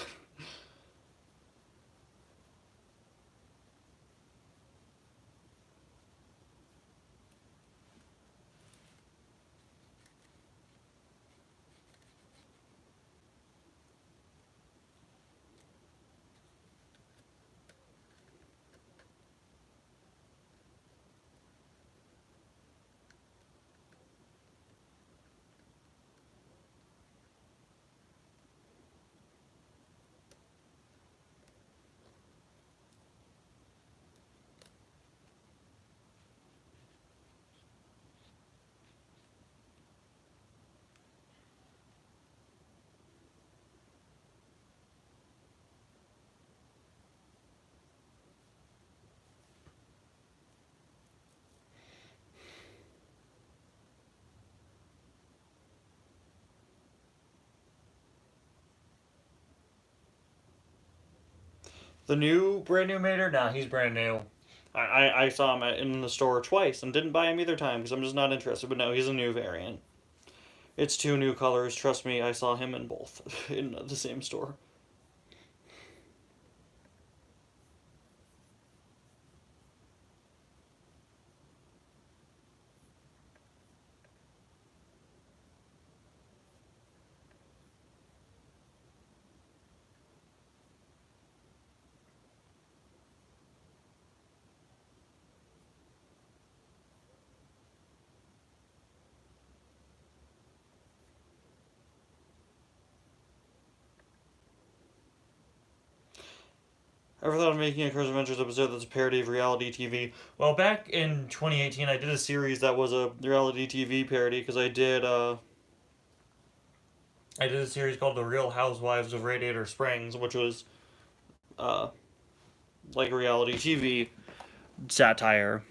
S1: The new, brand new Mater? Nah, he's brand new. I saw him in the store twice and didn't buy him either time because I'm just not interested. But no, he's a new variant. It's two new colors. Trust me, I saw him in both in the same store. Ever thought of making a Cars Adventures episode that's a parody of reality TV? Well, back in 2018, I did a series that was a reality TV parody because I did a series called The Real Housewives of Radiator Springs, which was uh, like a reality TV satire.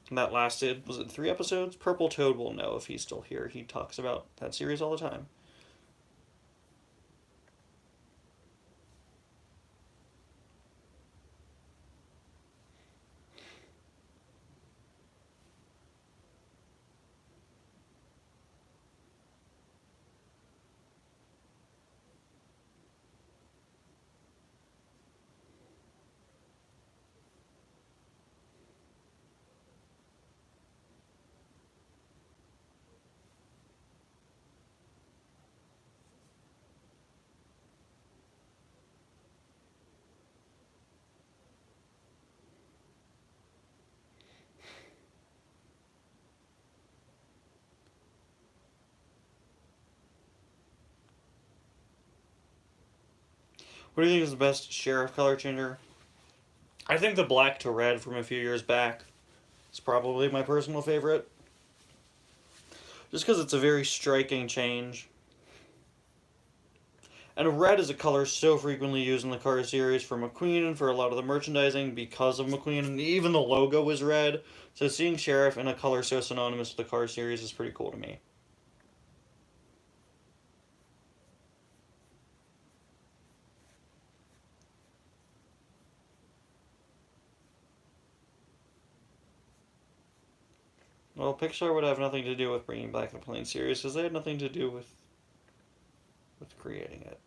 S1: And that lasted, was it 3 episodes? Purple Toad will know if he's still here. He talks about that series all the time. What do you think is the best sheriff color changer? I think the black to red from a few years back is probably my personal favorite. Just because it's a very striking change. And red is a color so frequently used in the car series for McQueen and for a lot of the merchandising because of McQueen, and even the logo was red. So seeing Sheriff in a color so synonymous with the car series is pretty cool to me. Well, Pixar would have nothing to do with bringing back the plane series because they had nothing to do with creating it.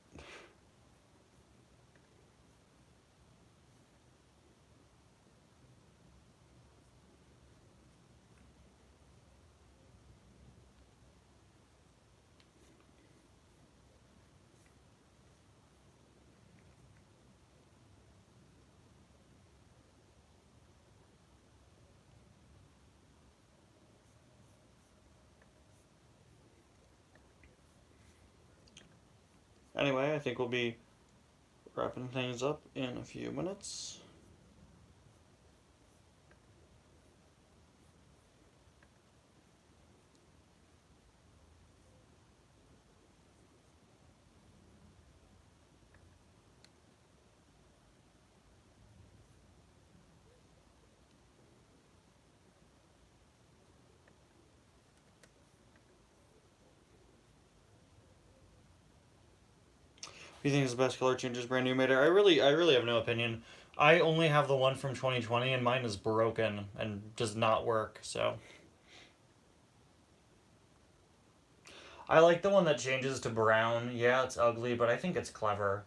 S1: Anyway, I think we'll be wrapping things up in a few minutes. Who do you think is the best color changes brand new Mater? I really have no opinion. I only have the one from 2020, and mine is broken and does not work. So I like the one that changes to brown. Yeah, it's ugly, but I think it's clever.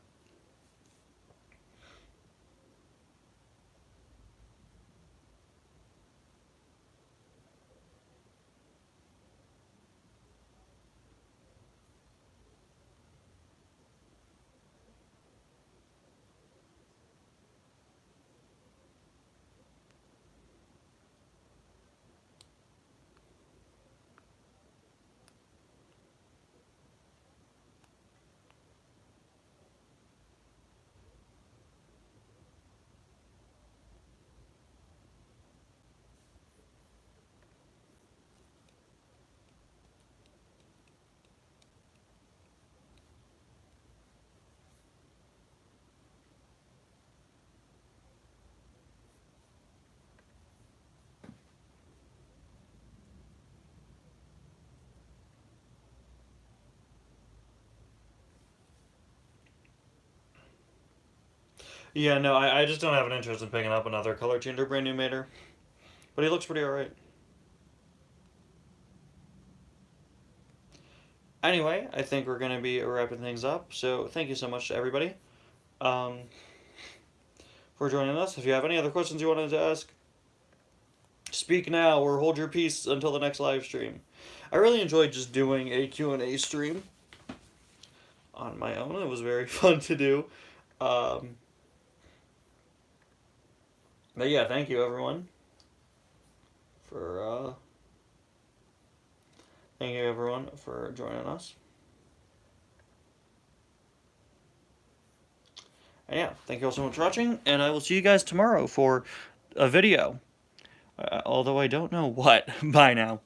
S1: Yeah, no, I just don't have an interest in picking up another color changer brand new Mater. But he looks pretty alright. Anyway, I think we're going to be wrapping things up. So thank you so much to everybody um, for joining us. If you have any other questions you wanted to ask, speak now or hold your peace until the next live stream. I really enjoyed just doing a Q&A stream on my own. It was very fun to do. Um, but yeah, thank you everyone for thank you everyone for joining us. And yeah, thank you all so much for watching, and I will see you guys tomorrow for a video. Although I don't know what. Bye now.